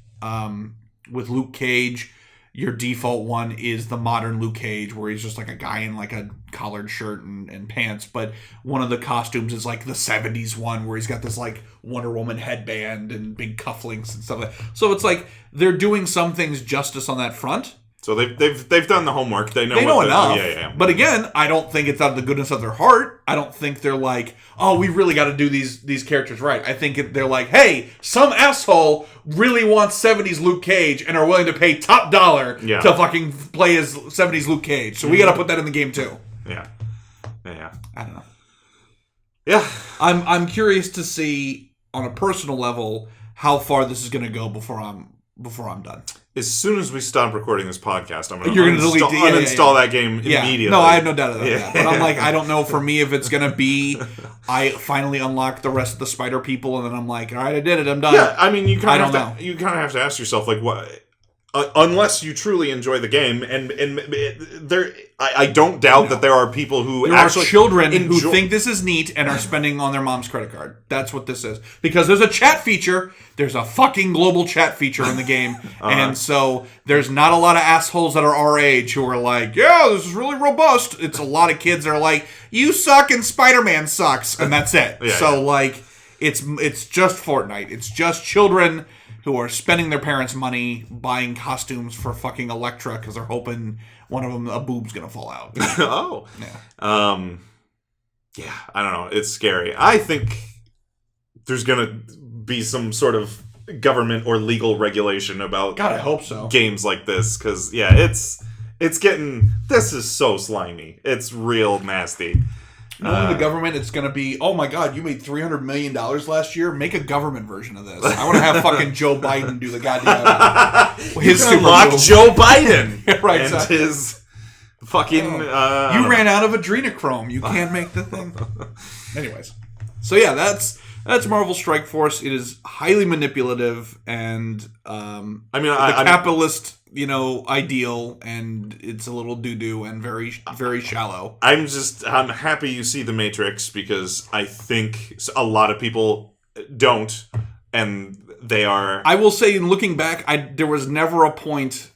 with Luke Cage, your default one is the modern Luke Cage where he's just like a guy in like a collared shirt and pants. But one of the costumes is like the 70s one where he's got this like Wonder Woman headband and big cufflinks and stuff like that. So it's like they're doing some things justice on that front. So they've done the homework. They know enough. Yeah. But again, I don't think it's out of the goodness of their heart. I don't think they're like, oh, we really got to do these characters right. I think they're like, hey, some asshole really wants 70s Luke Cage and are willing to pay top dollar to fucking play as 70s Luke Cage. So we got to put that in the game too. Yeah. I don't know. Yeah. I'm curious to see on a personal level how far this is going to go before I'm done. As soon as we stop recording this podcast, I'm going to uninstall that game immediately. No, I have no doubt about that. But I'm like, I don't know for me if it's going to be, I finally unlock the rest of the spider people, and then I'm like, all right, I did it, I'm done. Yeah, I mean, you kind of have to ask yourself, like, what? Unless you truly enjoy the game, and there, I don't doubt that there are people who are children who think this is neat and are spending on their mom's credit card. That's what this is. Because there's a chat feature. There's a fucking global chat feature in the game, and so there's not a lot of assholes that are our age who are like, yeah, this is really robust. It's a lot of kids that are like, you suck and Spider-Man sucks, and that's it. Like, it's just Fortnite. It's just children who are spending their parents' money buying costumes for fucking Elektra because they're hoping one of them, a boob's gonna fall out. Oh. Yeah. Yeah, I don't know. It's scary. I think there's gonna be some sort of government or legal regulation about God, I hope so. Games like this, because, it's getting... This is so slimy. It's real nasty. Knowing the government, it's going to be, oh my God, you made $300 million last year? Make a government version of this. I want to have fucking Joe Biden do the goddamn... his unlock Joe Biden! Right, and his fucking... you ran out of adrenochrome. You can't make the thing. Anyways. So yeah, that's Marvel Strike Force. It is highly manipulative and capitalist... ideal, and it's a little doo-doo and very, very shallow. I'm happy you see The Matrix, because I think a lot of people don't, and they are... I will say, in looking back, there was never a point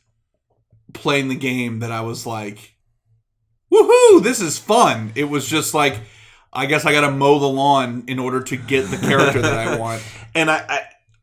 playing the game that I was like, woohoo, this is fun. It was just like, I guess I gotta mow the lawn in order to get the character that I want. And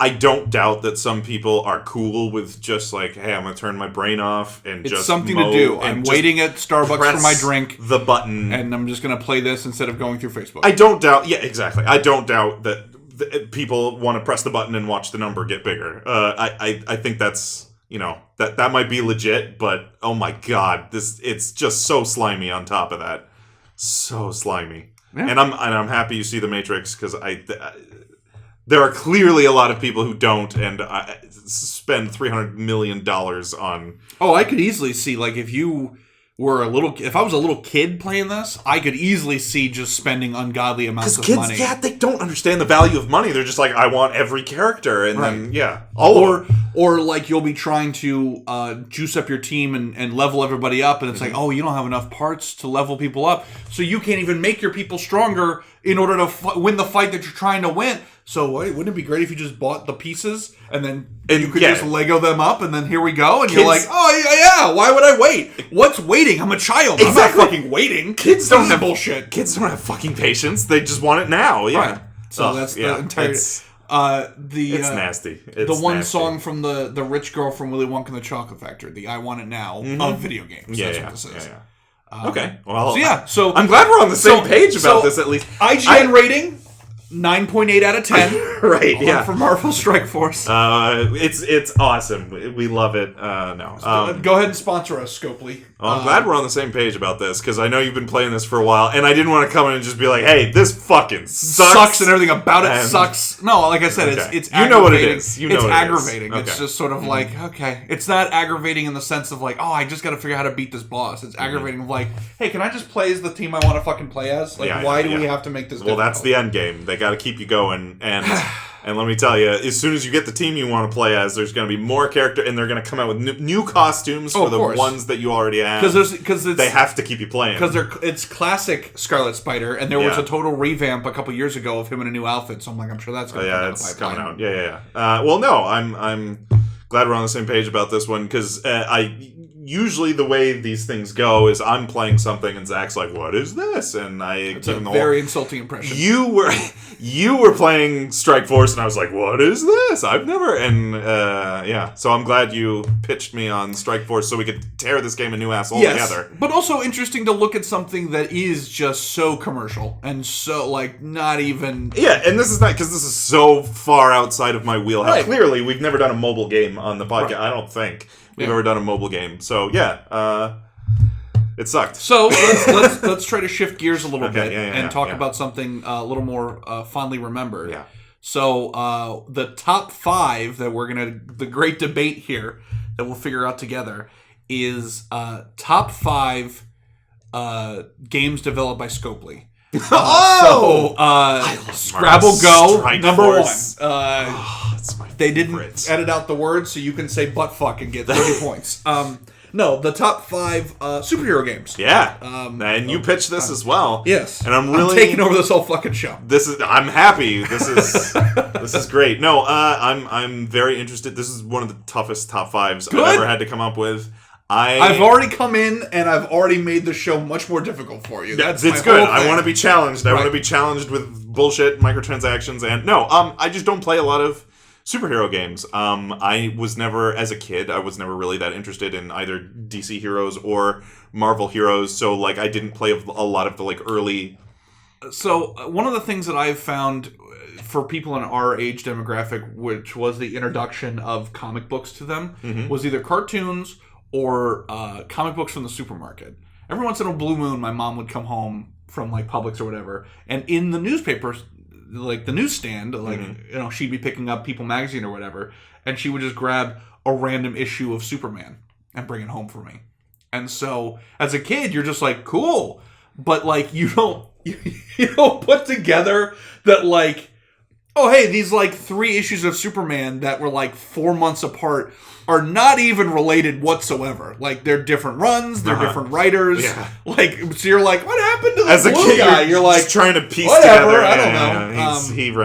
I don't doubt that some people are cool with just like, hey, I'm going to turn my brain off and it's just something to do. I'm waiting at Starbucks for my drink. The button. And I'm just going to play this instead of going through Facebook. I don't doubt... Yeah, exactly. I don't doubt that people want to press the button and watch the number get bigger. I think that's that might be legit, but oh my god, it's just so slimy on top of that. So slimy. Yeah. And I'm happy you see The Matrix, because there are clearly a lot of people who don't, and spend $300 million on... Oh, I could easily see, like, if I was a little kid playing this, I could easily see just spending ungodly amounts of money. Because kids, they don't understand the value of money. They're just like, I want every character, and then, Or like, you'll be trying to juice up your team and level everybody up, and it's like, oh, you don't have enough parts to level people up, so you can't even make your people stronger in order to win the fight that you're trying to win. So wouldn't it be great if you just bought the pieces and then you could just Lego them up, and then here we go, and you're like, oh yeah, why would I wait? What's waiting? I'm a child. Exactly. I'm not fucking waiting. Kids don't have bullshit. Kids don't have fucking patience. They just want it now. Yeah. Right. So that's the entire. It's nasty. The one song from the rich girl from Willy Wonka and the Chocolate Factory, the "I Want It Now" of video games. That's what this is. Yeah. Okay. Well. So I'm glad we're on the same page about this, at least. IGN rating 9.8 out of 10. Right. Yeah. For Marvel Strike Force. It's awesome. We love it. No. Go ahead and sponsor us, Scopely. Well, I'm glad we're on the same page about this, because I know you've been playing this for a while, and I didn't want to come in and just be like, "Hey, this fucking sucks," and everything about it sucks. No, like I said, it's you know what it is. It's aggravating. It's just sort of like, okay, it's not aggravating in the sense of like, oh, I just got to figure out how to beat this boss. It's aggravating of like, hey, can I just play as the team I want to fucking play as? Like, why do we have to make this? Well, that's the end game. They got to keep you going, and let me tell you, as soon as you get the team you want to play as, there's going to be more character, and they're going to come out with new costumes for the ones that you already have. Because they have to keep you playing. Because it's classic Scarlet Spider, and there was a total revamp a couple years ago of him in a new outfit. So I'm sure that's going to come out. It's coming out. Yeah. Well, no, I'm glad we're on the same page about this one, because usually the way these things go is I'm playing something and Zach's like, "What is this?" And I give him the very insulting impression. You were playing Strike Force, and I was like, "What is this? I've never." And so I'm glad you pitched me on Strike Force so we could tear this game a new ass altogether. But also interesting to look at something that is just so commercial and so like not even. Yeah, and this is not because this is so far outside of my wheelhouse. Right. Clearly, we've never done a mobile game on the podcast. Right. I don't think we've ever done a mobile game. So it sucked. So let's try to shift gears a little bit and talk about something a little more fondly remembered. Yeah. So the top 5 that the great debate here that we'll figure out together is top 5 games developed by Scopely. Scrabble Go, Strike number Force. 1. They didn't favorites. edit out the words, so you can say butt fuck and get 30 points. No, the top 5 superhero games. Yeah, and you pitched this as well. Yes, and I'm taking over this whole fucking show. I'm happy. This is great. No, I'm very interested. This is one of the toughest top 5s I've ever had to come up with. I've already come in and I've already made the show much more difficult for you. It's good. I want to be challenged. I want to be challenged with bullshit microtransactions, and I just don't play a lot of superhero games. I was never, as a kid, I was never really that interested in either DC heroes or Marvel heroes, so like I didn't play a lot of the like early. So one of the things that I've found for people in our age demographic, which was the introduction of comic books to them, was either cartoons or comic books from the supermarket. Every once in a blue moon, my mom would come home from like Publix or whatever, and in the newspapers, like the newsstand, like she'd be picking up People magazine or whatever, and she would just grab a random issue of Superman and bring it home for me. And so as a kid, you're just like, cool, but like you don't put together that like, oh hey, these like 3 issues of Superman that were like 4 months apart are not even related whatsoever. Like they're different runs, they're different writers. Yeah. Like so you're like, what happened to the blue guy? You're like just trying to piece whatever, together. I don't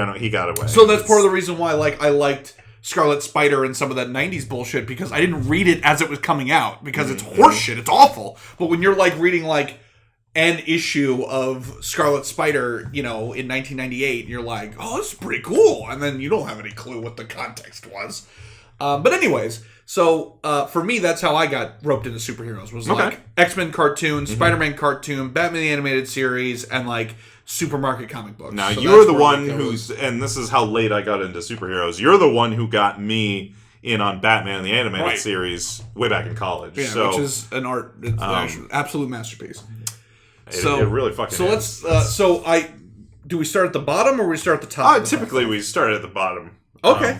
know. He got away. So that's part of the reason why like I liked Scarlet Spider and some of that 90s bullshit, because I didn't read it as it was coming out because it's horseshit. It's awful. But when you're like reading like an issue of Scarlet Spider, in 1998, you're like, oh, this is pretty cool. And then you don't have any clue what the context was. But anyways, so for me, that's how I got roped into superheroes. Was like X-Men cartoon, Spider-Man cartoon, Batman the Animated Series, and like supermarket comic books. Now, so you're the one who's, and this is how late I got into superheroes, you're the one who got me in on Batman the animated Right. series way back in college. Yeah, So which is an art, it's an absolute masterpiece. it really fucking So is. let's. Do we start at the bottom or we start at the top? Typically, we start at the bottom. Okay.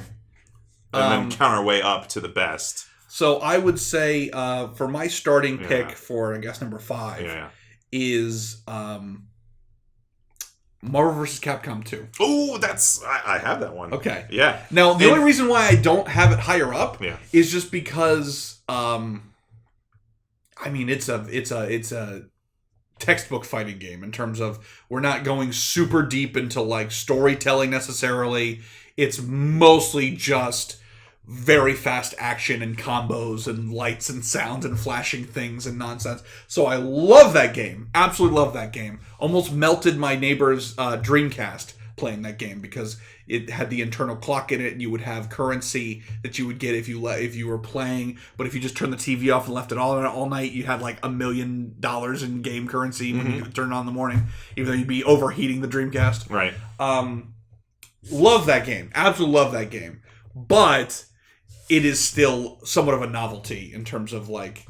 And then count our way up to the best. So I would say for my starting pick for, I guess, number 5 is Marvel vs. Capcom 2. Oh, I have that one. Okay. Yeah. Now, the only reason why I don't have it higher up is just because, it's a textbook fighting game in terms of we're not going super deep into like storytelling necessarily. It's mostly just very fast action and combos and lights and sounds and flashing things and nonsense. So I love that game. Absolutely love that game. Almost melted my neighbor's Dreamcast playing that game because it had the internal clock in it and you would have currency that you would get if you were playing. But if you just turned the TV off and left it all night, you had like $1 million in game currency when you could turn it on in the morning, even though you'd be overheating the Dreamcast. Right. Love that game. Absolutely love that game. But it is still somewhat of a novelty in terms of like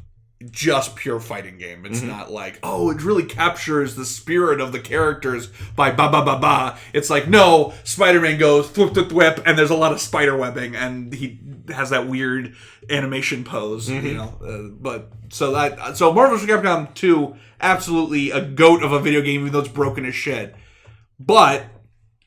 just pure fighting game. It's not like, oh, it really captures the spirit of the characters by ba ba ba ba. It's like, no, Spider-Man goes thwip thwip thwip, and there's a lot of spider webbing, and he has that weird animation pose, you know. So Marvel vs. Capcom 2, absolutely a goat of a video game, even though it's broken as shit. But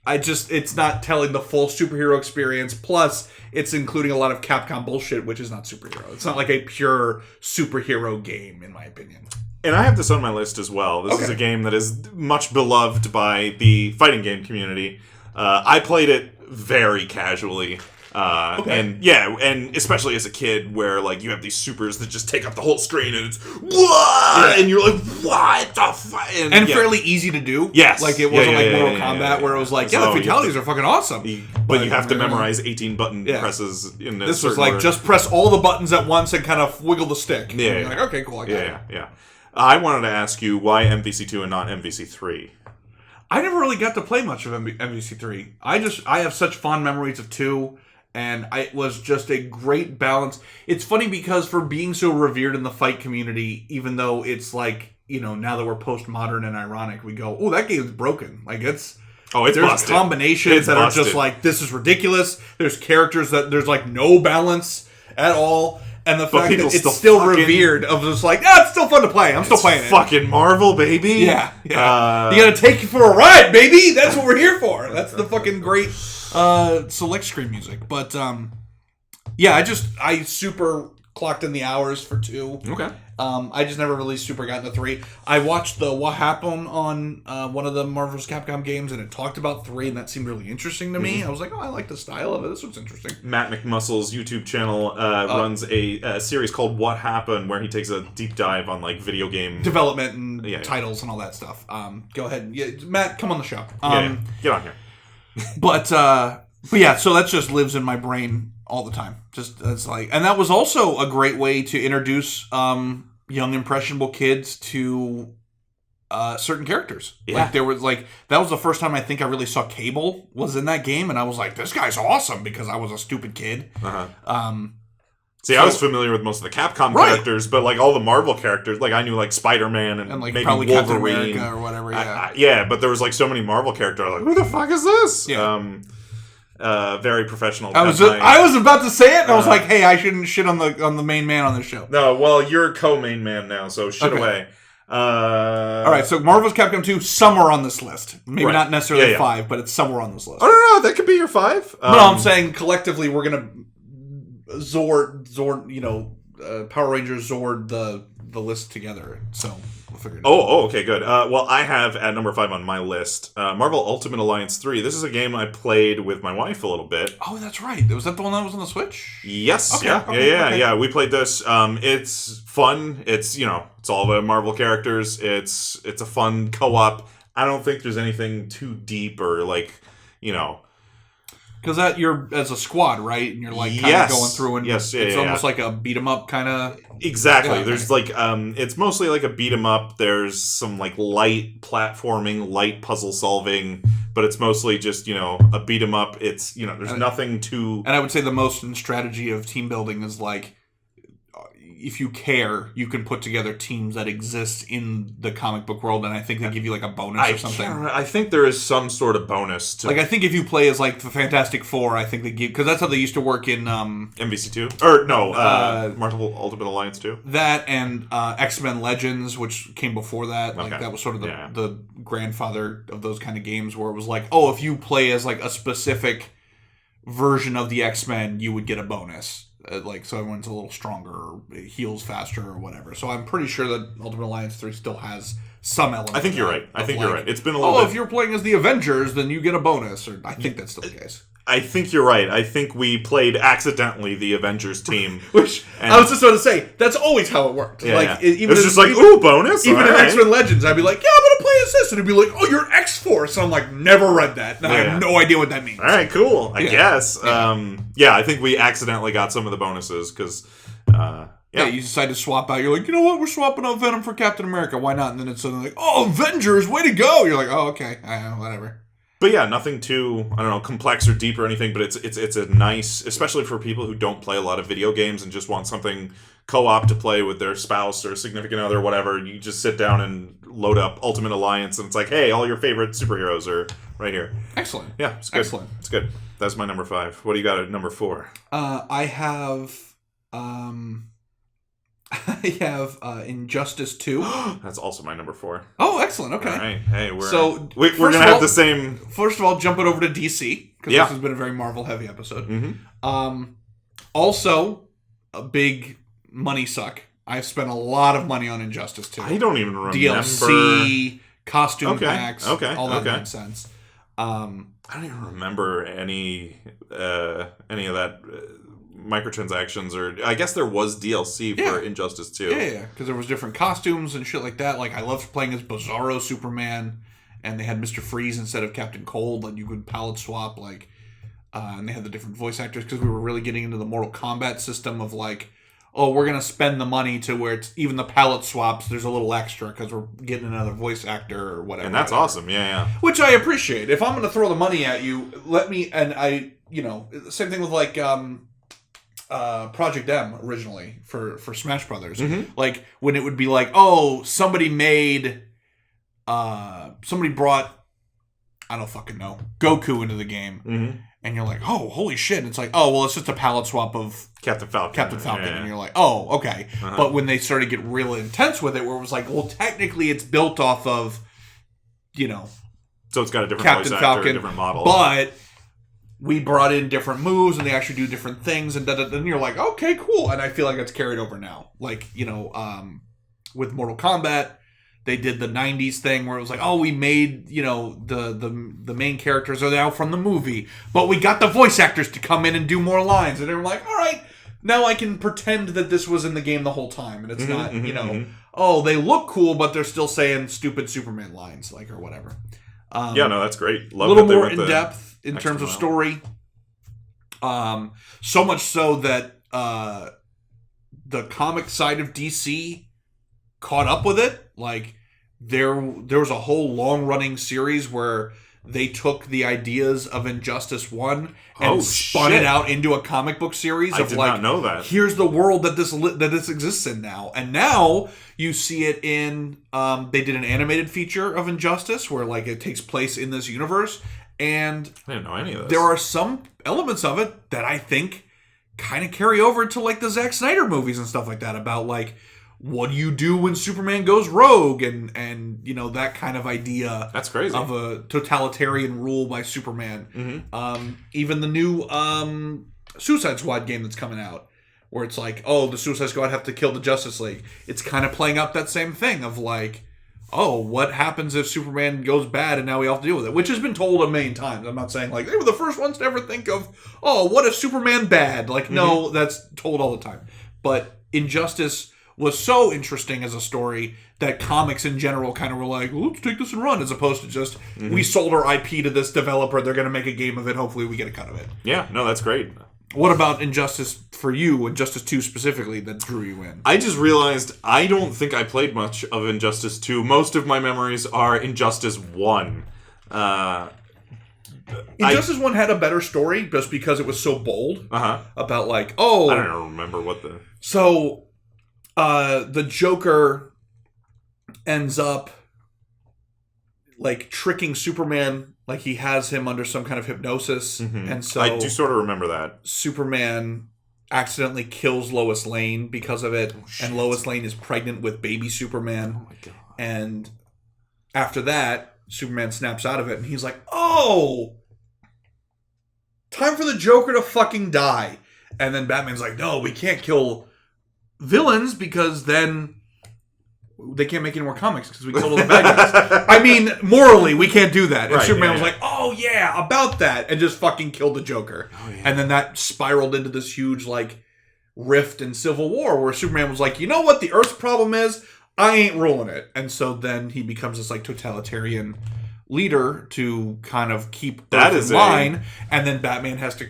it's not telling the full superhero experience. Plus, it's including a lot of Capcom bullshit, which is not superhero. It's not like a pure superhero game, in my opinion. And I have this on my list as well. This is a game that is much beloved by the fighting game community. I played it very casually. And especially as a kid, where like you have these supers that just take up the whole screen, and it's and you're like, what the fuck? And fairly easy to do. Yes, like it wasn't like Mortal Kombat where it was like, the fatalities are fucking awesome. But you have to memorize 18 button presses in this. This was like just press all the buttons at once and kind of wiggle the stick. Yeah, and you're like, okay, cool. I got it. I wanted to ask you why MVC2 and not MVC3. I never really got to play much of MVC3. I have such fond memories of 2. And it was just a great balance. It's funny because for being so revered in the fight community, even though it's like, you know, now that we're postmodern and ironic, we go, oh, that game's broken. Like there's busted. Combinations that are just like, this is ridiculous. There's characters that there's like no balance at all. And the fact that it's still revered of just like, it's still fun to play. I'm still playing it. Fucking Marvel, baby. Yeah. You gotta take you for a ride, baby. That's what we're here for. That's the fucking great select screen music. But I super clocked in the hours for 2. Okay. I just never really super got into 3. I watched the What Happened on one of the Marvel vs. Capcom games, and it talked about 3, and that seemed really interesting to me. I was like, I like the style of it. This looks interesting. Matt McMuscle's YouTube channel runs a series called What Happened, where he takes a deep dive on like video game development and titles and all that stuff. Go ahead. Yeah, Matt, come on the show. Get on here. But so that just lives in my brain all the time. Just it's like, and that was also a great way to introduce young impressionable kids to certain characters. Yeah. Like there was that was the first time I think I really saw Cable was in that game, and I was like, this guy's awesome because I was a stupid kid. I was familiar with most of the Capcom characters, but like all the Marvel characters, like I knew like Spider-Man and like maybe probably Wolverine Captain America or whatever. But there was like so many Marvel characters. I was like, who the fuck is this? Yeah. Very professional. I was about to say it, and I was like, hey, I shouldn't shit on the main man on this show. No, well, you're co-main man now, so shit away. All right, so Marvel vs. Capcom 2, somewhere on this list. Maybe not necessarily 5, but it's somewhere on this list. Oh, no, that could be your 5. No, I'm saying collectively we're going to Zord, Power Rangers Zord the list together. So we'll figure it out. Okay, good. Well, I have at number 5 on my list Marvel Ultimate Alliance 3. This is a game I played with my wife a little bit. Oh, that's right. Was that the one that was on the Switch? Yes. Okay. We played this. It's fun. It's it's all the Marvel characters. It's a fun co-op. I don't think there's anything too deep or because you're as a squad, right? And you're like kind of going through and it's almost like a beat 'em up kind of. Exactly. There's like it's mostly like a beat 'em up. There's some like light platforming, light puzzle solving, but it's mostly just, a beat 'em up. It's, there's nothing to... And I would say the most in strategy of team building is like, if you care, you can put together teams that exist in the comic book world, and I think they give you like a bonus or something. I think there is some sort of bonus to... Like, I think if you play as like the Fantastic Four, I think they give... Because that's how they used to work in... MVC2? Or, no, Marvel Ultimate Alliance 2? That and X-Men Legends, which came before that. Like, that was sort of the grandfather of those kind of games, where it was like, oh, if you play as like a specific version of the X-Men, you would get a bonus. So everyone's a little stronger, or heals faster, or whatever. So I'm pretty sure that Ultimate Alliance 3 still has some element. I think you're right. You're right. It's been a little bit... if you're playing as the Avengers, then you get a bonus. Or I think that's still the case. I think you're right. I think we played accidentally the Avengers team. Which, I was just going to say, that's always how it worked. Yeah, It was just like, ooh, bonus? Even in X-Men Legends, I'd be like, yeah, I'm going to play as this. And it'd be like, oh, you're X-Force. And I'm like, never read that. And I have no idea what that means. All right, cool. I guess. I think we accidentally got some of the bonuses, because... you decide to swap out. You're like, you know what? We're swapping out Venom for Captain America. Why not? And then it's suddenly like, oh, Avengers, way to go. You're like, oh, okay. Whatever. But yeah, nothing too, complex or deep or anything, but it's a nice, especially for people who don't play a lot of video games and just want something co-op to play with their spouse or significant other, whatever. You just sit down and load up Ultimate Alliance, and it's like, hey, all your favorite superheroes are right here. Excellent. Yeah, it's good. Excellent. It's good. That's my number 5. What do you got at number 4? I have... Injustice 2. That's also my number 4. Oh, excellent. Okay. All right. Hey, we're going to have the same... First of all, jumping over to DC, because this has been a very Marvel-heavy episode. Mm-hmm. Also, a big money suck. I've spent a lot of money on Injustice 2. I don't even remember. DLC, costume packs, all that nonsense. I don't even remember any of that... microtransactions, or I guess there was DLC for Injustice 2. Yeah, because there was different costumes and shit like that. Like, I loved playing as Bizarro Superman, and they had Mr. Freeze instead of Captain Cold, and you could palette swap, and they had the different voice actors, because we were really getting into the Mortal Kombat system of like, oh, we're going to spend the money to where it's even the palette swaps, there's a little extra because we're getting another voice actor or whatever. And that's awesome, yeah. Which I appreciate. If I'm going to throw the money at you, let me, and same thing with like, Project M originally for Smash Brothers. Mm-hmm. Like, when it would be like, oh, somebody brought, I don't fucking know, Goku into the game. Mm-hmm. And you're like, oh, holy shit. And it's like, oh, well, it's just a palette swap of Captain Falcon. Yeah. And you're like, oh, okay. Uh-huh. But when they started to get real intense with it, where it was like, well, technically it's built off of, so it's got a different Captain voice Falcon, actor, a different model. But we brought in different moves, and they actually do different things, and and you're like, okay, cool. And I feel like it's carried over now. Like, with Mortal Kombat, they did the 90s thing where it was like, oh, we made, the main characters are now from the movie, but we got the voice actors to come in and do more lines. And they were like, all right, now I can pretend that this was in the game the whole time. And it's not, oh, they look cool, but they're still saying stupid Superman lines, or whatever. That's great. Love a little that more in depth in terms of story. So much so that the comic side of DC caught up with it. Like, there was a whole long-running series where they took the ideas of Injustice 1 and spun it out into a comic book series. I did not know that. Here's the world that this exists in now. And now you see it in... they did an animated feature of Injustice where, it takes place in this universe. And I didn't know any of this. There are some elements of it that I think kind of carry over to, the Zack Snyder movies and stuff like that about, what do you do when Superman goes rogue and that kind of idea. That's crazy. Of a totalitarian rule by Superman. Mm-hmm. Even the new Suicide Squad game that's coming out, where it's like, oh, the Suicide Squad have to kill the Justice League. It's kind of playing up that same thing of oh, what happens if Superman goes bad and now we all have to deal with it? Which has been told a million times. I'm not saying they were the first ones to ever think of, oh, what if Superman bad? No, that's told all the time. But Injustice was so interesting as a story that comics in general kind of were like, well, let's take this and run, as opposed to just, we sold our IP to this developer, they're going to make a game of it, hopefully we get a cut of it. Yeah, no, that's great. What about Injustice for you, Injustice 2 specifically, that drew you in? I just realized I don't think I played much of Injustice 2. Most of my memories are Injustice 1. Injustice 1 had a better story just because it was so bold. About like, I don't remember what the... So, the Joker ends up like tricking Superman, like he has him under some kind of hypnosis, and so I do sort of remember that. Superman accidentally kills Lois Lane because of it, and Lois Lane is pregnant with baby Superman. Oh my god! And after that, Superman snaps out of it, and he's like, "Oh, time for the Joker to fucking die." And then Batman's like, "No, we can't kill villains because then they can't make any more comics because we killed all the bad guys." I mean, morally, we can't do that. And Superman was like, "Oh yeah, about that," and just fucking killed the Joker. And then that spiraled into this huge like rift in Civil War where Superman was like, "You know what the Earth's problem is? I ain't ruling it." And so then he becomes this like totalitarian leader to kind of keep that in line, and then Batman has to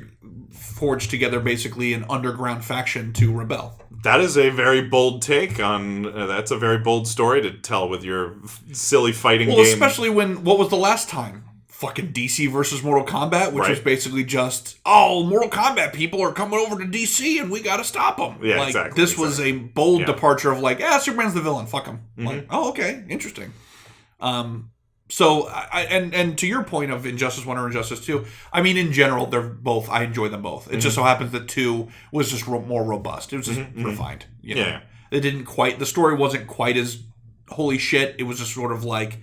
forge together basically an underground faction to rebel. That is a very bold take on... that's a very bold story to tell with your silly fighting game. Especially when... What was the last time? Fucking DC versus Mortal Kombat, which was basically just, Mortal Kombat people are coming over to DC and we gotta stop them. Yeah, like, exactly. This was a bold departure of like, Superman's the villain, fuck him. Like, okay, interesting. So, and to your point of Injustice 1 or Injustice 2, I mean, in general, they're both, I enjoy them both. It just so happens that 2 was just more robust. It was just refined. You know? Yeah. It didn't quite, the story wasn't quite as holy shit. It was just sort of like,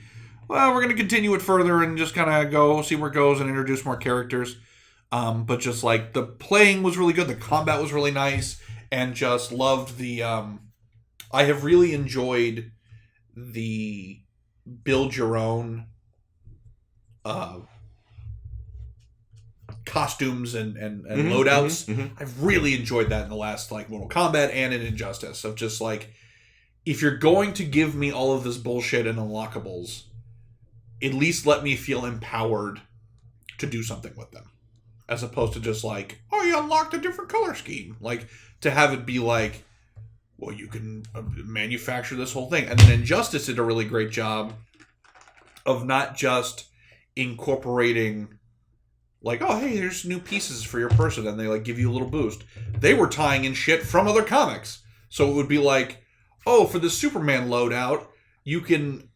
well, we're going to continue it further and just kind of go, see where it goes and introduce more characters. But just like, the playing was really good. The combat was really nice. And just loved the, I have really enjoyed the build your own costumes and loadouts. I've really enjoyed that in the last like Mortal Kombat and in Injustice of just like, if you're going to give me all of this bullshit and unlockables, at least let me feel empowered to do something with them, as opposed to just like, you unlocked a different color scheme. Like, to have it be like, well, you can manufacture this whole thing. And then Injustice did a really great job of not just incorporating like, hey, here's new pieces for your person, and they like give you a little boost. They were tying in shit from other comics. So it would be like, for the Superman loadout, you can,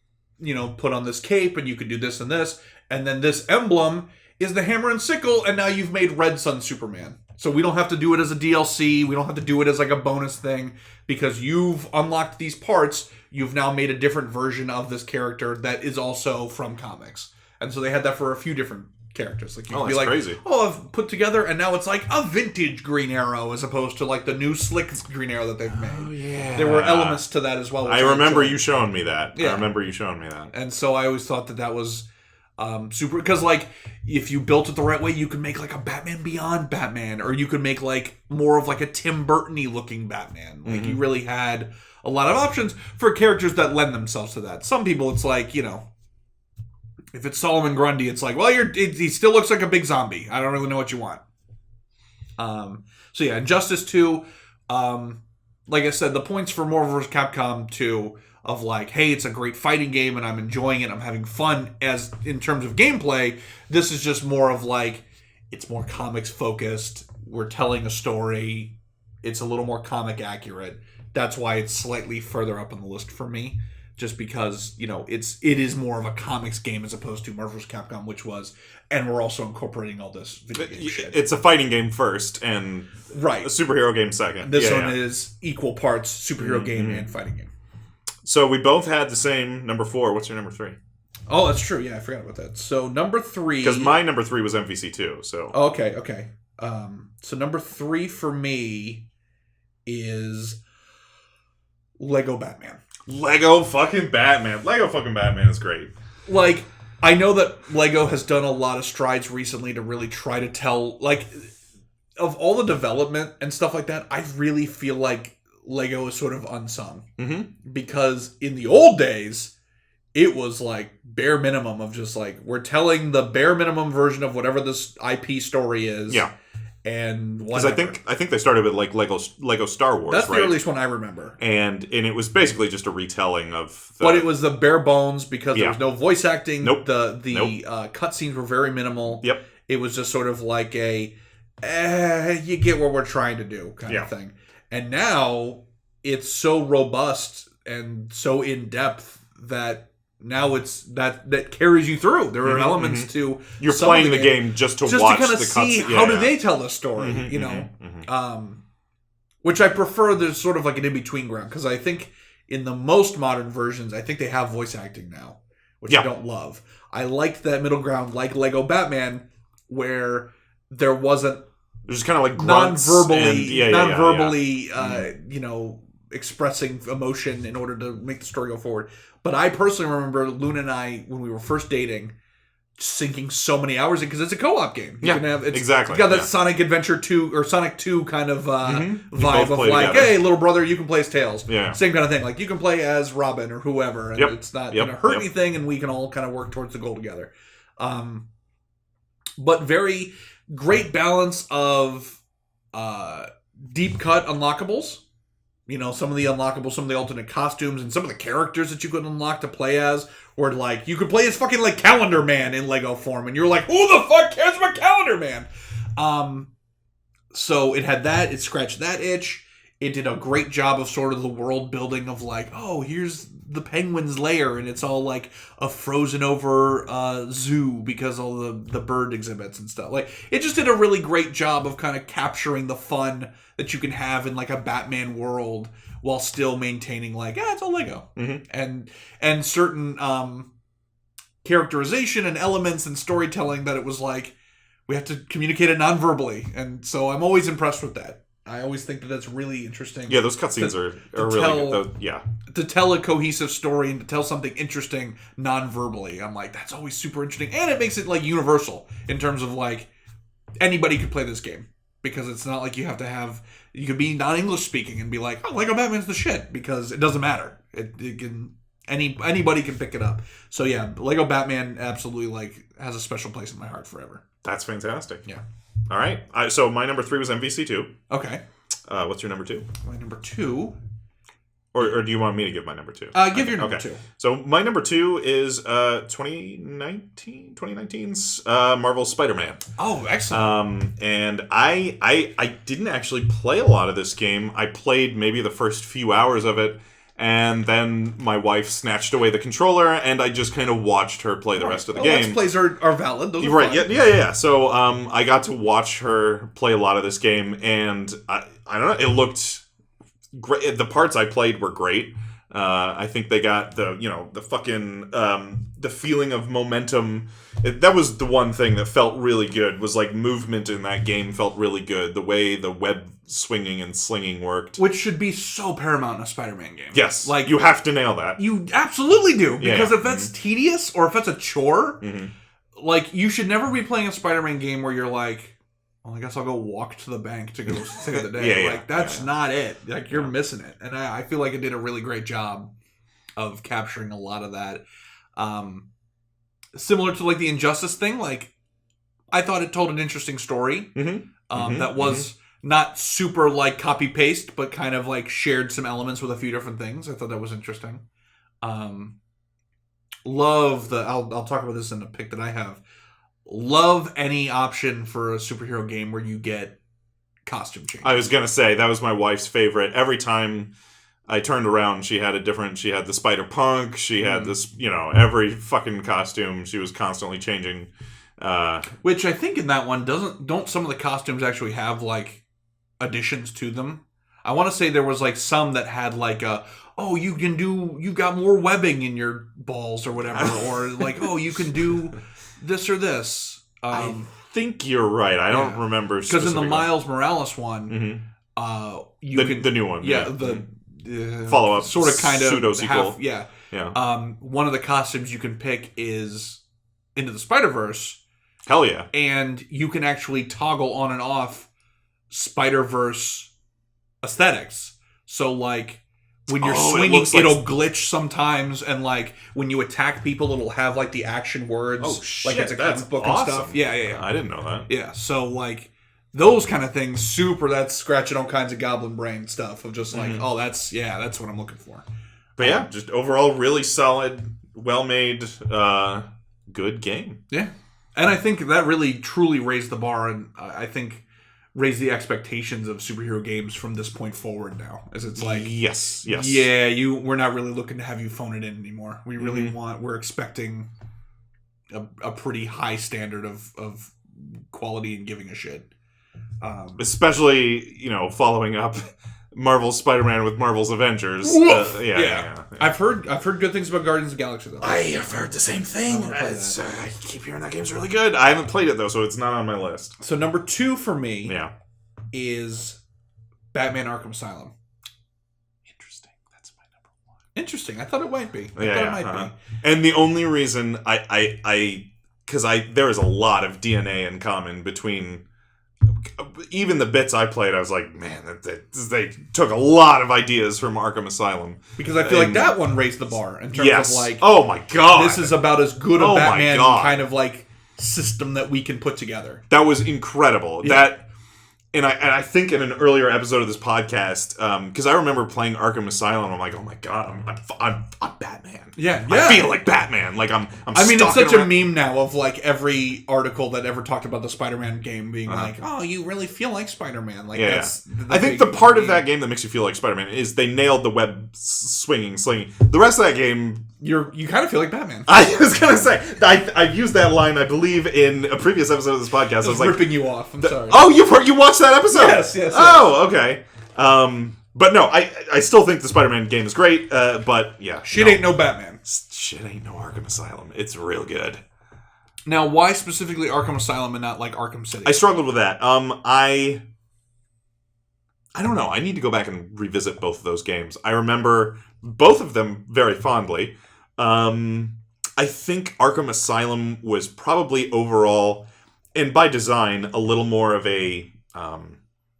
put on this cape and you can do this and this. And then this emblem is the hammer and sickle, and now you've made Red Sun Superman. So we don't have to do it as a DLC. We don't have to do it as like a bonus thing because you've unlocked these parts. You've now made a different version of this character that is also from comics. And so they had that for a few different characters. Like you could be like, crazy. I've put together, and now it's like a vintage Green Arrow as opposed to like the new slick Green Arrow that they've made. Oh, yeah. There were elements to that as well. I remember you showing me that. Yeah. I remember you showing me that. And so I always thought that was super, because like if you built it the right way, you could make like a Batman Beyond Batman, or you could make like more of like a Tim Burton-y looking Batman. Like you really had a lot of options for characters that lend themselves to that. Some people, it's like, if it's Solomon Grundy, it's like, well, he still looks like a big zombie. I don't really know what you want. So yeah, Injustice 2, like I said, the points for Marvel vs. Capcom 2 of like, hey, it's a great fighting game and I'm enjoying it, I'm having fun as in terms of gameplay. This is just more of like, it's more comics focused. We're telling a story. It's a little more comic accurate. That's why it's slightly further up on the list for me. Just because, it is more of a comics game as opposed to Marvel vs. Capcom, which was, and we're also incorporating all this video game shit. It's a fighting game first and a superhero game second. This one is equal parts superhero game and fighting game. So we both had the same number 4. What's your number 3? Oh, that's true. Yeah, I forgot about that. So number 3... Because my number 3 was MVC2, so... Oh, okay. So number 3 for me is Lego Batman. Lego fucking Batman. Lego fucking Batman is great. Like, I know that Lego has done a lot of strides recently to really try to tell, like, of all the development and stuff like that, I really feel like Lego is sort of unsung. Because in the old days, it was like bare minimum of just like, we're telling the bare minimum version of whatever this IP story is. Yeah. and Because whatever. I think they started with like Lego Star Wars. That's right? the earliest one I remember. And it was basically just a retelling of. But it was the bare bones because there Yeah. was no voice acting. Nope. The Nope. cutscenes were very minimal. Yep. It was just sort of like a, you get what we're trying to do kind of thing. And now it's so robust and so in depth that now it's that carries you through. There are elements to You're some playing of the game just to just watch to kind of the see cutscene. how do they tell the story, you know. Which I prefer. There's sort of like an in between ground because I think in the most modern versions, I think they have voice acting now, which I don't love. I liked that middle ground, like Lego Batman, where there wasn't There's kind of like grunts non-verbally, you know, expressing emotion in order to make the story go forward. But I personally remember Luna and I, when we were first dating, sinking so many hours in because it's a co-op game. You can have exactly. You got that Sonic Adventure 2 or Sonic 2 kind of vibe of like, together. hey, little brother, you can play as Tails. Yeah. Same kind of thing. Like you can play as Robin or whoever, and it's not going to hurt anything, and we can all kind of work towards the goal together. But very great balance of deep cut unlockables. You know, some of the unlockables, some of the alternate costumes, and some of the characters that you could unlock to play as, where like you could play as fucking like Calendar Man in Lego form, and you're like, who the fuck cares about Calendar Man? So it had that, it scratched that itch. It did a great job of sort of the world building of like, oh, here's the penguin's lair, and it's all like a frozen over zoo because all the bird exhibits and stuff. Like it just did a really great job of kind of capturing the fun that you can have in like a Batman world while still maintaining like, it's all Lego. And certain characterization and elements and storytelling that it was like we have to communicate it non-verbally, and so I'm always impressed with that. I always think that that's really interesting. Yeah, those cutscenes are really good. To tell a cohesive story and to tell something interesting non-verbally, I'm like, that's always super interesting. And it makes it like universal in terms of like anybody could play this game because it's not like you have to have, you could be non-English speaking and be like, oh, Lego Batman's the shit, because it doesn't matter. It can, anybody can pick it up. So yeah, Lego Batman absolutely like has a special place in my heart forever. That's fantastic. Yeah. All right. So my number 3 was MVC2. Okay. What's your number 2? My number 2. Or do you want me to give my number 2? Give your number 2. So my number 2 is 2019's Marvel's Spider-Man. Oh, excellent. And I didn't actually play a lot of this game. I played maybe the first few hours of it, and then my wife snatched away the controller, and I just kind of watched her play the rest of the game. Let's plays are valid. Those are right? fun. Yeah. So I got to watch her play a lot of this game, and I don't know. It looked great. The parts I played were great. I think they got the fucking the feeling of momentum. That was the one thing that felt really good. Was like movement in that game felt really good. The way the web swinging and slinging worked, which should be so paramount in a Spider-Man game. Yes, like you have to nail that. You absolutely do, because if that's Mm-hmm. tedious or if that's a chore, like you should never be playing a Spider-Man game where you're like, well, I guess I'll go walk to the bank to go save the day. Like that's not it. Like you're missing it, and I feel like it did a really great job of capturing a lot of that. Similar to like the Injustice thing, like I thought it told an interesting story that was not super like copy paste, but kind of like shared some elements with a few different things. I thought that was interesting. Love the I'll talk about this in the pick that I have. Love any option for a superhero game where you get costume change. I was gonna say that was my wife's favorite. Every time I turned around, she had the Spider Punk, she had this, every fucking costume. She was constantly changing. Which I think in that one don't some of the costumes actually have like additions to them? I want to say there was like some that had like you got more webbing in your balls or whatever, or like, you can do this or this. I think you're right. I don't remember because in the Miles Morales one, the new one, the follow up, sort of kind of pseudo sequel, one of the costumes you can pick is Into the Spider-Verse. Hell yeah! And you can actually toggle on and off Spider-Verse aesthetics. So like when you're swinging, it'll glitch sometimes, and like when you attack people, it'll have like the action words. Oh shit! Like it's a comic book awesome. and stuff. Yeah. I didn't know that. Yeah. So like those kind of things, that's scratching all kinds of goblin brain stuff of just like, oh, that's what I'm looking for. But yeah, just overall really solid, well-made, good game. Yeah. And I think that really truly raised the bar, and I think raised the expectations of superhero games from this point forward now. As it's like, yes. Yeah, we're not really looking to have you phone it in anymore. We really we're expecting a pretty high standard of quality and giving a shit. Especially, following up Marvel's Spider-Man with Marvel's Avengers. Yeah. I've heard good things about Guardians of the Galaxy though. I have heard the same thing. I keep hearing that game's really good. I haven't played it though, so it's not on my list. So number 2 for me, is Batman: Arkham Asylum. Interesting. That's my number 1. Interesting. I thought it might be. It might be. And the only reason because there is a lot of DNA in common between. Even the bits I played, I was like, man, they took a lot of ideas from Arkham Asylum. Because I feel like that one raised the bar in terms of like, oh my god, this is about as good a Batman kind of like system that we can put together. That was incredible. Yeah. And I think in an earlier episode of this podcast, because I remember playing Arkham Asylum, I'm like, oh my god, I'm Batman. Yeah. I feel like Batman. Like I mean, it's such a meme now of like every article that ever talked about the Spider-Man game being like, oh, you really feel like Spider-Man. Like that's. I think the part of that game that makes you feel like Spider-Man is they nailed the web slinging. The rest of that game. You kind of feel like Batman. I was gonna say I've used that line, I believe, in a previous episode of this podcast. I was like ripping you off. I'm sorry. Oh, you watched that episode? Yes. Oh, okay. But no, I still think the Spider-Man game is great. But yeah, ain't no Batman. Shit ain't no Arkham Asylum. It's real good. Now, why specifically Arkham Asylum and not like Arkham City? I struggled with that. I don't know. I need to go back and revisit both of those games. I remember both of them very fondly. I think Arkham Asylum was probably overall, and by design, a little more of a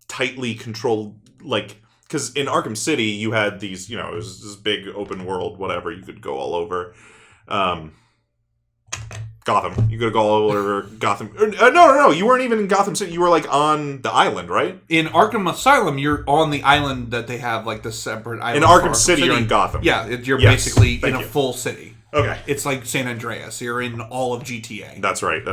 tightly controlled, like, because in Arkham City, you had these, it was this big open world, whatever, you could go all over. Gotham. You could go all over Gotham. No, you weren't even in Gotham City. You were, like, on the island, right? In Arkham Asylum, you're on the island that they have, like, the separate island. In Arkham City, you're in Gotham. Yeah, you're basically in a full city. Okay. It's like San Andreas. You're in all of GTA. That's right.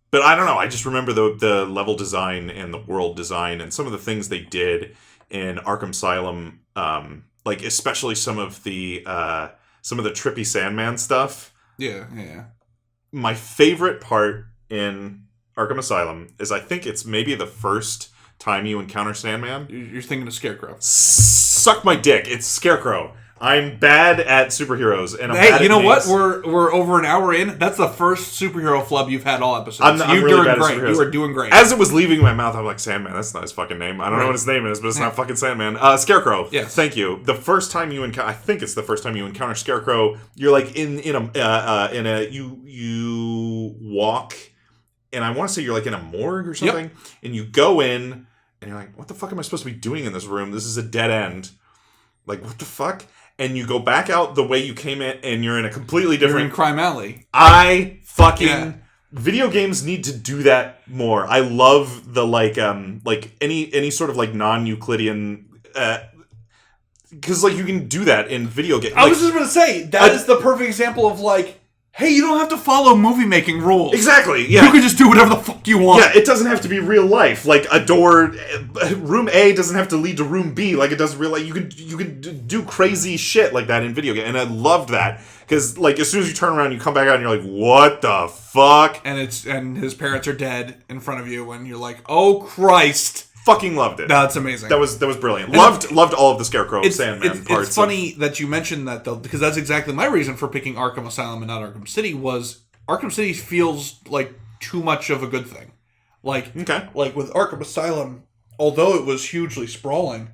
But I don't know. I just remember the level design and the world design and some of the things they did in Arkham Asylum, like especially some of the trippy Sandman stuff. Yeah. My favorite part in Arkham Asylum is I think it's maybe the first time you encounter Sandman. You're thinking of Scarecrow. Suck my dick. It's Scarecrow. I'm bad at superheroes, and I'm bad at you know names. what? We're over an hour in. That's the first superhero flub you've had all episodes. I'm really doing bad great. at superheroes. You are doing great. As it was leaving my mouth, I'm like, Sandman. That's not his fucking name. I don't know what his name is, but it's not fucking Sandman. Scarecrow. Yes. Thank you. The first time you encounter, I think it's the first time you encounter Scarecrow. You're like you walk, and I want to say you're like in a morgue or something, and you go in, and you're like, what the fuck am I supposed to be doing in this room? This is a dead end. Like, what the fuck? And you go back out the way you came in, and you're in a completely different... You're in Crime Alley. Video games need to do that more. I love the, like any sort of, like, non-Euclidean... because, like, you can do that in video games. I was just going to say, that is the perfect example of, like... Hey, you don't have to follow movie-making rules. Exactly, yeah. You can just do whatever the fuck you want. Yeah, it doesn't have to be real life. Like, a door... Room A doesn't have to lead to room B like it does real life. You can do crazy shit like that in video games. And I loved that. Because, like, as soon as you turn around, you come back out and you're like, what the fuck? And his parents are dead in front of you, and you're like, oh, Christ. Fucking loved it. No, that's amazing. That was brilliant. Loved all of the Scarecrow Sandman parts. It's funny that you mentioned that, though, because that's exactly my reason for picking Arkham Asylum and not Arkham City was Arkham City feels like too much of a good thing. Like with Arkham Asylum, although it was hugely sprawling,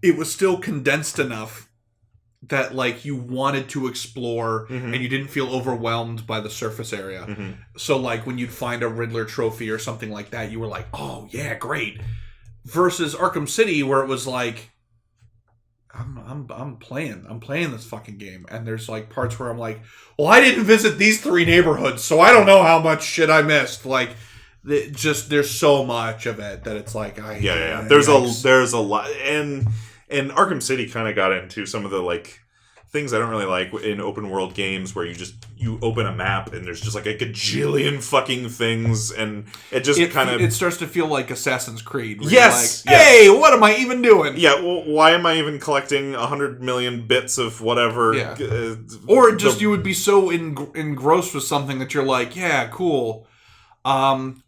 it was still condensed enough that, like, you wanted to explore and you didn't feel overwhelmed by the surface area. Mm-hmm. So, like, when you'd find a Riddler trophy or something like that, you were like, oh, yeah, great. Versus Arkham City, where it was like, I'm playing this fucking game. And there's, like, parts where I'm like, well, I didn't visit these 3 neighborhoods, so I don't know how much shit I missed. Like, there's so much of it that it's like There's a lot, and Arkham City kind of got into some of the like things I don't really like in open world games where you open a map and there's just like a gajillion fucking things, and it starts to feel like Assassin's Creed. Yes, you're like, hey, what am I even doing? Yeah, well, why am I even collecting 100 million bits of whatever? Yeah. Or just you would be so engrossed with something that you're like, yeah, cool.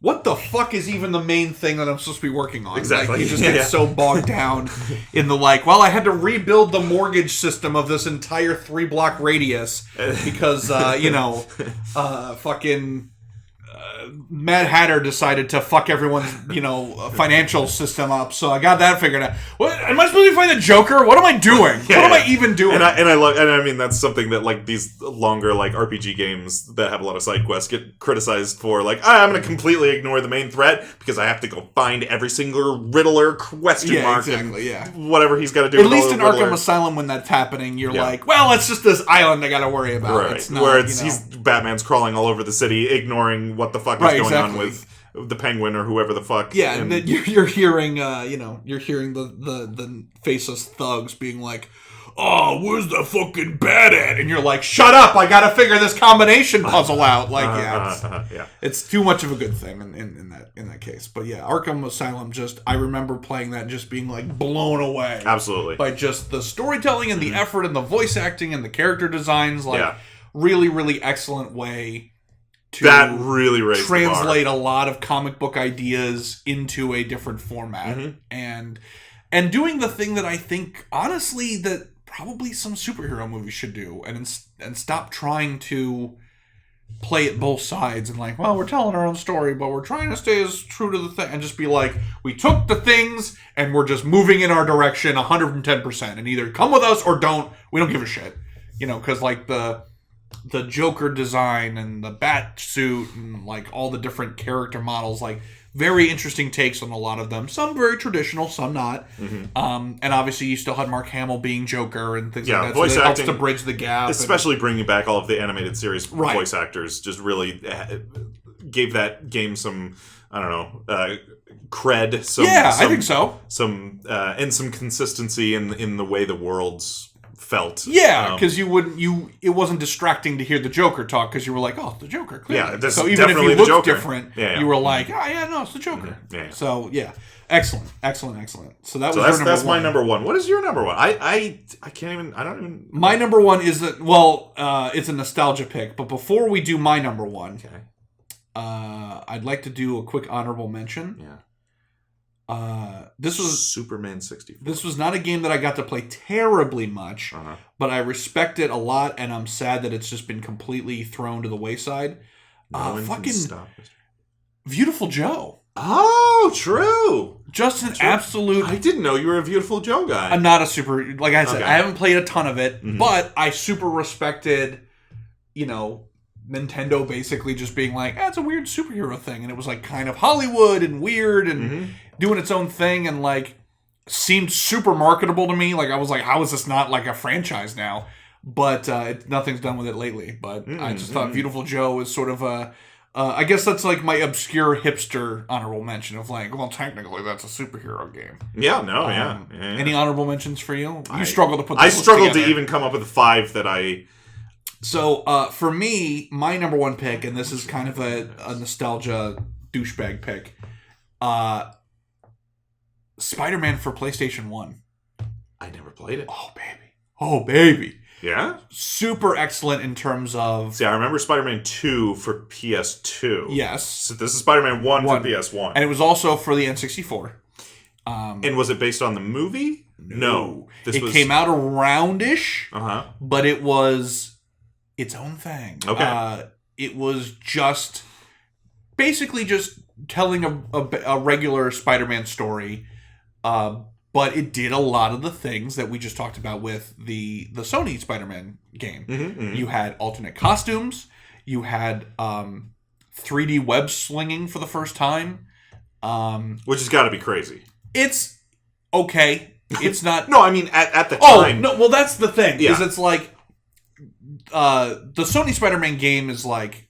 What the fuck is even the main thing that I'm supposed to be working on? Exactly. Like, you just get so bogged down in the I had to rebuild the mortgage system of this entire 3-block radius because, fucking Mad Hatter decided to fuck everyone's, financial system up. So I got that figured out. What am I supposed to be fighting the Joker? What am I doing? What am I even doing? I mean that's something that like these longer like RPG games that have a lot of side quests get criticized for. Like I'm going to completely ignore the main threat because I have to go find every single Riddler question mark. Exactly. Whatever he's got to do. At least in Arkham Asylum, when that's happening, you're like, well, it's just this island I got to worry about. Right. It's not, where he's Batman's crawling all over the city, ignoring what the fuck is going on with the Penguin or whoever the fuck. Yeah, and then you're hearing, you're hearing the faceless thugs being like, "Oh, where's the fucking bat at?" And you're like, "Shut up! I gotta figure this combination puzzle out." It's too much of a good thing in that case. But yeah, Arkham Asylum. I remember playing that and just being like blown away, absolutely, by just the storytelling and the effort and the voice acting and the character designs. Really, really excellent way to really translate a lot of comic book ideas into a different format, and doing the thing that I think honestly that probably some superhero movies should do, and stop trying to play it both sides and like, well, we're telling our own story, but we're trying to stay as true to the thing, and just be like, we took the things and we're just moving in our direction 110%, and either come with us or don't. We don't give a shit, because like the Joker design and the bat suit and like all the different character models, like very interesting takes on a lot of them. Some very traditional, some not. And obviously you still had Mark Hamill being Joker and things like that. Voice so that helps acting, to bridge the gap. Especially bringing back all of the animated series voice actors just really gave that game some, I don't know, cred. I think so. And some consistency in the way the worlds felt. Yeah, because it wasn't distracting to hear the Joker talk because you were like, oh, the Joker. Clearly. Yeah, this so is even if definitely he the looked Joker. different, you were like, oh yeah, no, it's the Joker. Yeah. So yeah, excellent. So that's my number one. What is your number one? I don't even. My number one is it's a nostalgia pick. But before we do my number one, I'd like to do a quick honorable mention. Yeah. This was Superman 64. This was not a game that I got to play terribly much, but I respect it a lot, and I'm sad that it's just been completely thrown to the wayside. Fucking Beautiful Joe. Oh, true. Just an absolute. I didn't know you were a Beautiful Joe guy. I'm not a super. Like I said, I haven't played a ton of it, but I super respected. Nintendo basically just being like, it's a weird superhero thing, and it was like kind of Hollywood and weird and doing its own thing, and like seemed super marketable to me. Like I was like, how is this not like a franchise now? But nothing's done with it lately. But I just thought Beautiful Joe is sort of a I guess that's like my obscure hipster honorable mention of like, well, technically that's a superhero game. Yeah, no, yeah. Any honorable mentions for you? You struggle to put. I struggled to even come up with 5 that I. So, for me, my number one pick, and this is kind of a nostalgia douchebag pick, Spider-Man for PlayStation 1. I never played it. Oh, baby. Yeah? Super excellent in terms of... See, I remember Spider-Man 2 for PS2. Yes. So this is Spider-Man 1 for PS1. And it was also for the N64. And was it based on the movie? No. It came out around-ish, but it was... its own thing. Okay. It was just basically just telling a regular Spider-Man story, but it did a lot of the things that we just talked about with the Sony Spider-Man game. You had alternate costumes. You had 3D web slinging for the first time. Which has got to be crazy. It's okay. It's not... No, I mean, at the time... Oh, no, well, that's the thing. Yeah. Is it's like... the Sony Spider-Man game is like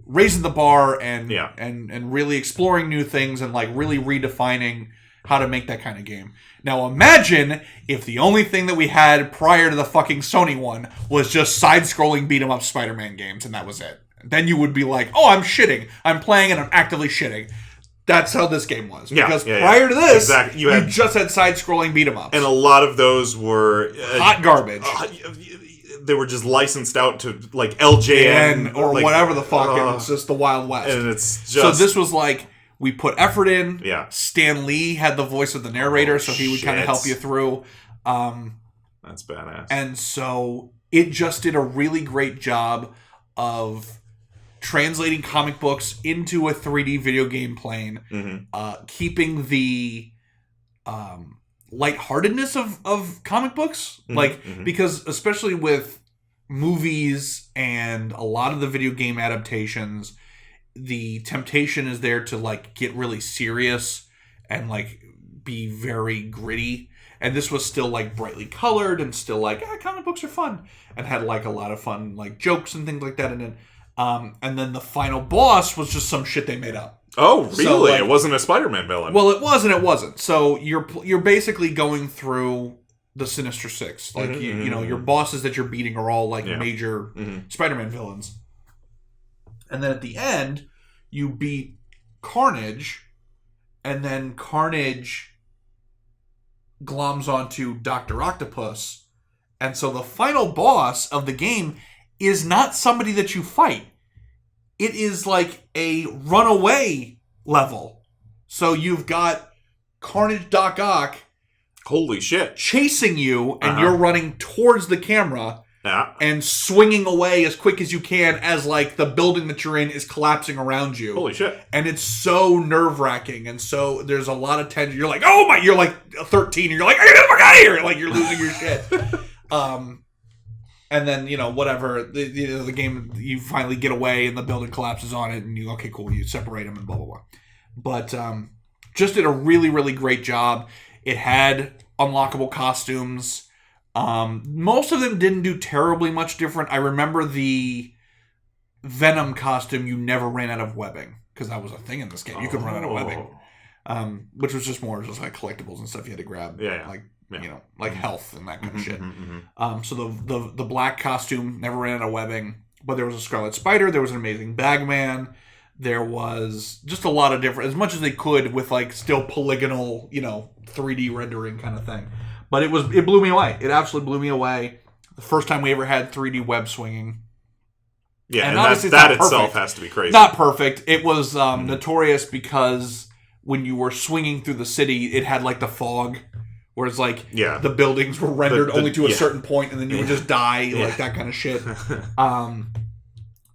raising the bar and Yeah. and really exploring new things and like really redefining how to make that kind of game. Now imagine if the only thing that we had prior to the fucking Sony one was just side-scrolling beat-em-up Spider-Man games and that was it. Then you would be like, oh, I'm shitting. I'm playing and I'm actively shitting. That's how this game was. Because prior to this, exactly. you just had side-scrolling beat-em-ups. And a lot of those were... hot garbage. They were just licensed out to, like, LJN. Or like, whatever the fuck. It was just the Wild West. And it's just... So this was like... We put effort in. Yeah. Stan Lee had the voice of the narrator, so he would kind of help you through. That's badass. And so it just did a really great job of translating comic books into a 3D video game plane, keeping the lightheartedness of comic books. Because especially with movies and a lot of the video game adaptations, the temptation is there to like get really serious and like be very gritty, and this was still like brightly colored and still like comic books are fun and had like a lot of fun like jokes and things like that in it. And then the final boss was just some shit they made up. Oh, really? So, like, it wasn't a Spider-Man villain. Well, it was and it wasn't. So you're basically going through the Sinister Six. Like you know, your bosses that you're beating are all like major Spider-Man villains. And then at the end, you beat Carnage, and then Carnage gloms onto Dr. Octopus. And so the final boss of the game is not somebody that you fight. It is like a runaway level. So you've got Carnage Doc Ock holy shit, chasing you, and you're running towards the camera. Yeah. And swinging away as quick as you can as, like, the building that you're in is collapsing around you. Holy shit. And it's so nerve-wracking. And so there's a lot of tension. You're like, oh my... You're, like, 13. And you're like, I gotta get the fuck out of here! Like, you're losing your shit. And then, you know, whatever. The game, you finally get away and the building collapses on it. And you, okay, cool. You separate them and blah, blah, blah. But just did a really, really great job. It had unlockable costumes. Most of them didn't do terribly much different. I remember the Venom costume, you never ran out of webbing, because that was a thing in this game. You could run out of webbing, which was just more just like collectibles and stuff you had to grab, you know, like health and that kind of shit. So the black costume never ran out of webbing, but there was a Scarlet Spider, there was an Amazing Bagman, there was just a lot of different, as much as they could with like still polygonal, you know, 3D rendering kind of thing. But it blew me away. It absolutely blew me away. The first time we ever had 3D web swinging. Yeah, and that itself has to be crazy. Not perfect. It was notorious because when you were swinging through the city, it had like the fog, whereas like the buildings were rendered only to a certain point, and then you would just die, like that kind of shit.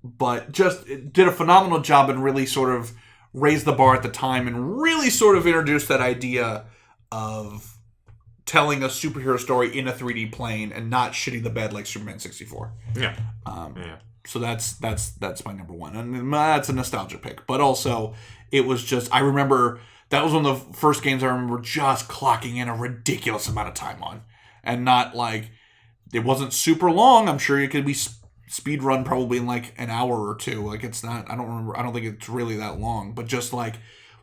But just it did a phenomenal job and really sort of raised the bar at the time and really sort of introduced that idea of telling a superhero story in a 3D plane and not shitting the bed like Superman 64. Yeah. So that's my number one. And that's a nostalgia pick. But also, it was just, I remember, that was one of the first games I remember just clocking in a ridiculous amount of time on. And not like, it wasn't super long. I'm sure it could be speed run probably in like an hour or two. Like it's not, I don't think it's really that long. But just like,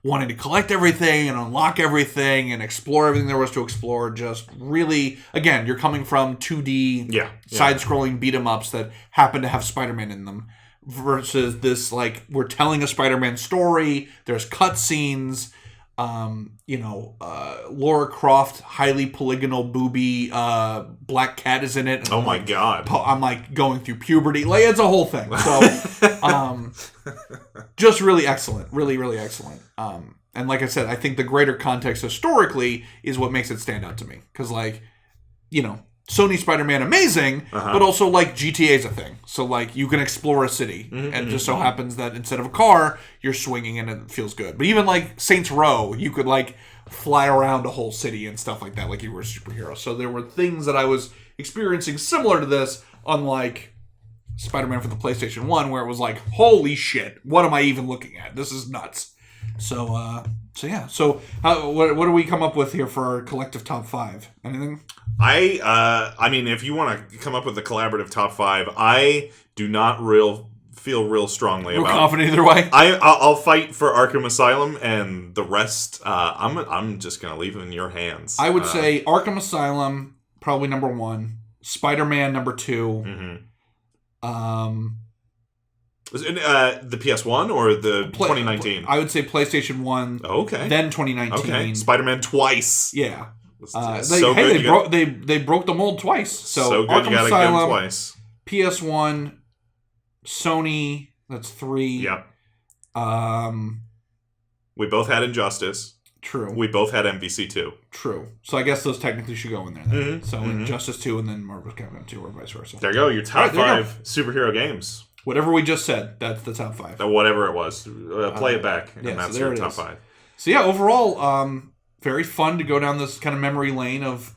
wanting to collect everything and unlock everything and explore everything there was to explore. Just really, again, you're coming from 2D side-scrolling beat-em-ups that happen to have Spider-Man in them versus this, like, we're telling a Spider-Man story, there's cutscenes, Lara Croft, highly polygonal booby, Black Cat is in it. And oh my god. I'm like going through puberty. Like, it's a whole thing. So, just really excellent. Really, really excellent. And like I said, I think the greater context historically is what makes it stand out to me. Because, like, you know, Sony Spider-Man amazing, but also, like, GTA's a thing. So, like, you can explore a city. And it just so happens that instead of a car, you're swinging and it feels good. But even, like, Saints Row, you could, like, fly around a whole city and stuff like that, like you were a superhero. So there were things that I was experiencing similar to this, unlike Spider-Man for the PlayStation 1, where it was like, holy shit, what am I even looking at? This is nuts. So yeah. So what do we come up with here for our collective top 5? Anything? I mean, if you want to come up with a collaborative top 5, I do not feel real strongly We're about. confident either way. I'll fight for Arkham Asylum, and the rest, I'm just gonna leave it in your hands. I would say Arkham Asylum probably number 1, Spider-Man number 2. Mm-hmm. The PS1 or the 2019? I would say PlayStation 1. Okay. Then 2019. Okay. Spider-Man twice. Yeah. They broke the mold twice. So good, Arkham you gotta Asylum, give them twice. PS1, Sony, that's 3. Yep. We both had Injustice. True. We both had MVC2. True. So I guess those technically should go in there then. Mm-hmm. So Injustice 2 and then Marvel's Capcom 2 or vice versa. There you go. Your top Right, 5 superhero games. Whatever we just said, that's the top 5. Whatever it was. Play it back. And that's so there your it top is. 5. So yeah, overall, very fun to go down this kind of memory lane of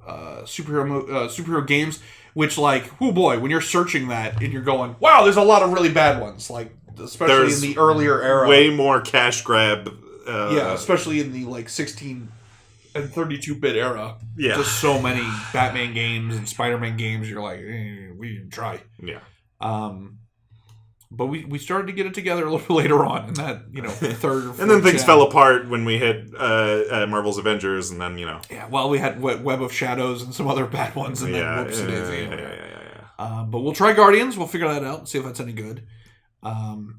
superhero games. Which, like, oh boy, when you're searching that and you're going, wow, there's a lot of really bad ones. Like, especially in the earlier era. Way more cash grab. Especially in the, like, 16 and 32-bit era. Yeah. Just so many Batman games and Spider-Man games. You're like, we didn't try. Yeah. But we started to get it together a little bit later on in that, third or fourth and then things gen. fell apart when we hit Marvel's Avengers, and then, Yeah, well, we had Web of Shadows and some other bad ones, and then whoopsie-daisy. Yeah. But we'll try Guardians. We'll figure that out and see if that's any good. And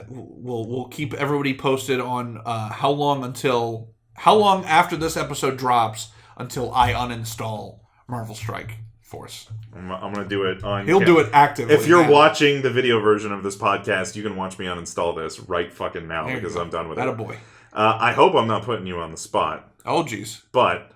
we'll keep everybody posted on how long after this episode drops until I uninstall Marvel Strike Force. I'm going to do it on... He'll do it actively. If you're watching the video version of this podcast, you can watch me uninstall this right fucking now because I'm done with it. Attaboy. I hope I'm not putting you on the spot. Oh, jeez. But...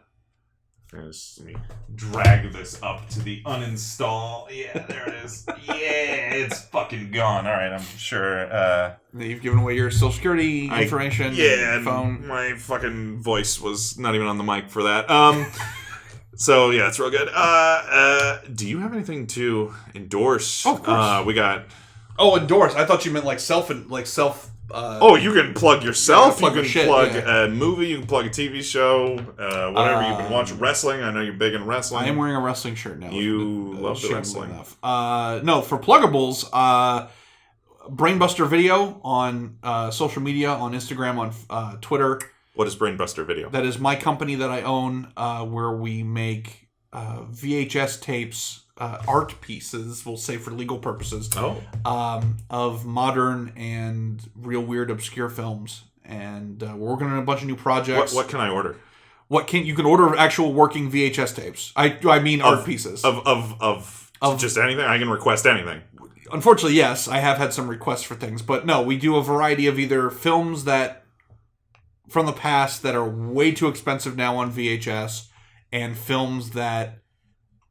let me drag this up to the uninstall. Yeah, there it is. Yeah, it's fucking gone. All right, I'm sure. You've given away your social security information. And phone. My fucking voice was not even on the mic for that. So yeah, it's real good. Do you have anything to endorse? Oh, of course. We got. Oh, endorse. I thought you meant like self. You can plug yourself. You can plug yeah. a movie. You can plug a TV show. Whatever you've been watching. Wrestling. I know you're big in wrestling. I am wearing a wrestling shirt now. You love the wrestling. No, for pluggables, Brainbuster Video on social media, on Instagram, on Twitter. What is Brainbuster Video? That is my company that I own, where we make VHS tapes, art pieces, we'll say for legal purposes, of modern and real weird obscure films. And we're working on a bunch of new projects. What can I order? You can order actual working VHS tapes. I mean art pieces. Of just anything? I can request anything. Unfortunately, yes. I have had some requests for things. But no, we do a variety of either films that from the past that are way too expensive now on VHS, and films that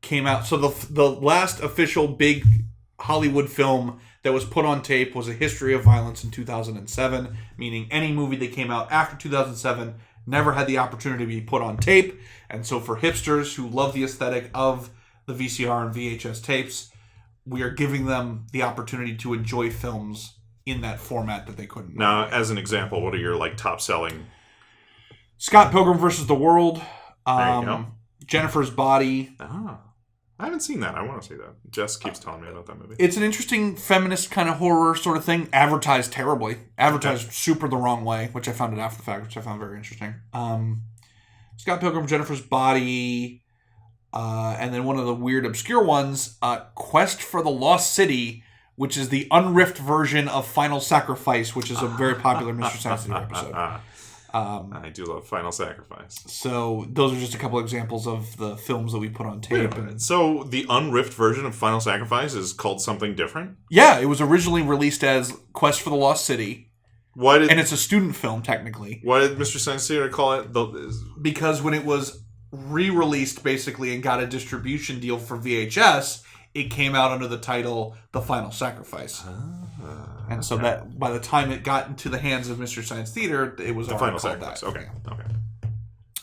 came out. So the last official big Hollywood film that was put on tape was A History of Violence in 2007, meaning any movie that came out after 2007 never had the opportunity to be put on tape. And so for hipsters who love the aesthetic of the VCR and VHS tapes, we are giving them the opportunity to enjoy films in that format that they couldn't. Now, as an example, what are your top selling? Scott Pilgrim vs. the World. There you go. Jennifer's Body. I haven't seen that. I want to see that. Jess keeps telling me about that movie. It's an interesting feminist kind of horror sort of thing. Advertised terribly. Advertised super the wrong way, which I found it after the fact, which I found very interesting. Scott Pilgrim, Jennifer's Body, and then one of the weird obscure ones, Quest for the Lost City, which is the unriffed version of Final Sacrifice, which is a very popular Mr. Science Theater episode. I do love Final Sacrifice. So those are just a couple examples of the films that we put on tape. So the unriffed version of Final Sacrifice is called something different? Yeah, it was originally released as Quest for the Lost City. And it's a student film, technically. Why did Mr. Science Theater call it? Because when it was re-released, basically, and got a distribution deal for VHS, it came out under the title The Final Sacrifice. And so that by the time it got into the hands of Mr. Science Theater, it was The Final Sacrifice. That. Okay.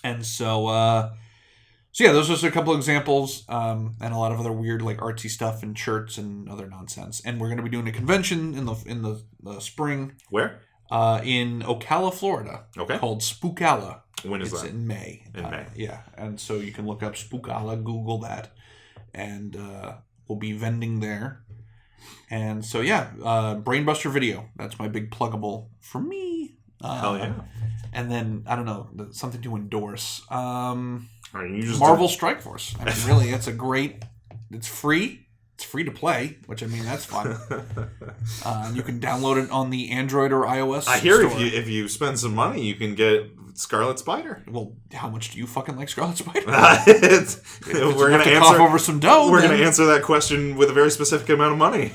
And so yeah, those are just a couple examples, and a lot of other weird artsy stuff and shirts and other nonsense. And we're going to be doing a convention in the spring. Where? In Ocala, Florida. Okay. Called Spookala. When is that? It's in May. In May. Yeah. And so you can look up Spookala, Google that, and we'll be vending there. And so, yeah, Brainbuster Video. That's my big pluggable for me. Hell yeah. And then, I don't know, something to endorse. You Marvel Strike Force. I mean, really, it's it's free. It's free to play, which, I mean, that's fun. You can download it on the Android or iOS I hear store. if you spend some money, you can get Scarlet Spider. Well, how much do you fucking like Scarlet Spider? We're going to cough over some dough. We're going to answer that question with a very specific amount of money.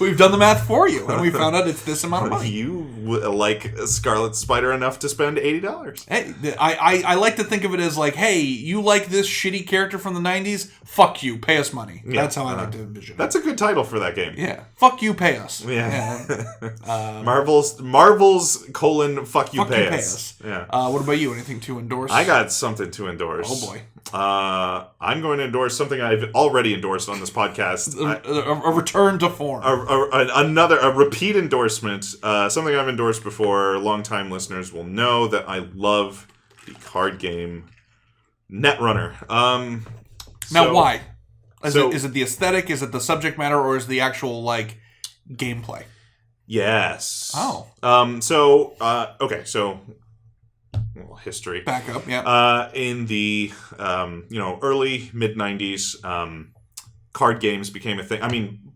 We've done the math for you, and we found out it's this amount of money. You like Scarlet Spider enough to spend $80. Hey, I like to think of it as like, hey, you like this shitty character from the 90s? Fuck you, pay us money. Yeah, that's how I like to envision it. That's a good title for that game. Yeah, fuck you, pay us. Yeah. Marvel's fuck you, pay us. Yeah. What about you? Anything to endorse? I got something to endorse. Oh boy. I'm going to endorse something I've already endorsed on this podcast. A return to form. A repeat endorsement. Something I've endorsed before. Longtime listeners will know that I love the card game Netrunner. Now, why? Is it the aesthetic? Is it the subject matter? Or is it the actual, like, gameplay? Yes. Oh. Okay, so... Well, history. Back up, yeah. In the, early, mid-90s, card games became a thing. I mean,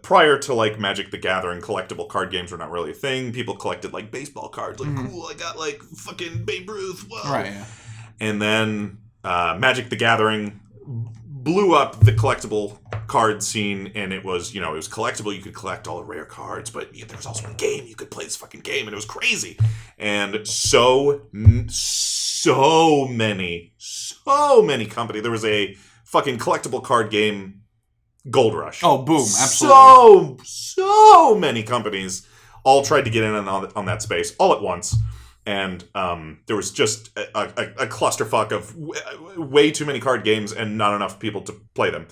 prior to, like, Magic the Gathering, collectible card games were not really a thing. People collected, like, baseball cards. Like, cool, I got, like, fucking Babe Ruth. Whoa. Right, yeah. And then Magic the Gathering blew up the collectible card scene, and it was collectible. You could collect all the rare cards, but there was also a game. You could play this fucking game, and it was crazy. And so many companies. There was a fucking collectible card game gold rush. Oh, boom, absolutely. So many companies all tried to get in on that space all at once. And there was just a clusterfuck of way too many card games and not enough people to play them.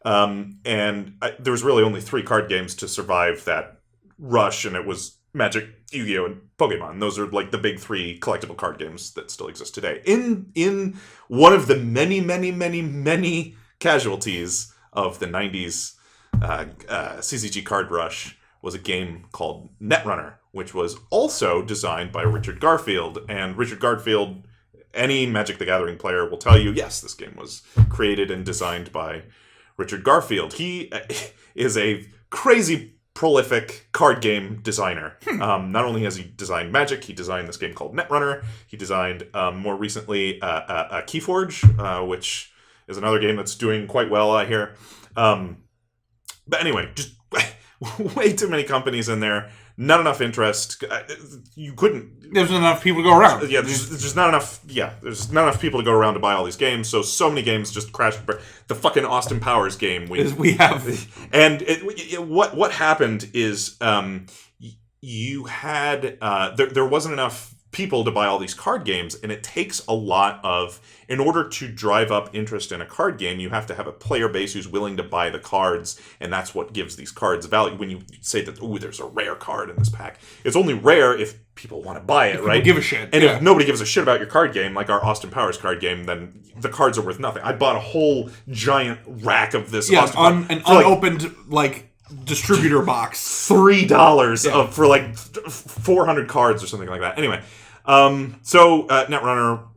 There was really only 3 card games to survive that rush, and it was Magic, Yu-Gi-Oh, and Pokemon. Those are like the big 3 collectible card games that still exist today. In one of the many casualties of the 90s CCG card rush was a game called Netrunner, which was also designed by Richard Garfield. And Richard Garfield, any Magic the Gathering player will tell you, yes, this game was created and designed by Richard Garfield. He is a crazy prolific card game designer. Not only has he designed Magic, he designed this game called Netrunner. He designed, more recently, Keyforge, which is another game that's doing quite well, I hear. But anyway, just way too many companies in there. Not enough interest. You couldn't. There's not enough people to go around. Yeah, there's just not enough. Yeah, there's not enough people to go around to buy all these games. So many games just crashed. The fucking Austin Powers game we have, and what happened is you had there wasn't enough people to buy all these card games, and it takes a lot of, in order to drive up interest in a card game, you have to have a player base who's willing to buy the cards, and that's what gives these cards value. When you say that, there's a rare card in this pack, it's only rare if people want to buy it, if right? Give a shit. And if nobody gives a shit about your card game, like our Austin Powers card game, then the cards are worth nothing. I bought a whole giant rack of this. Yes, on an unopened, distributor box. $3 for like 400 cards or something like that. Anyway, Netrunner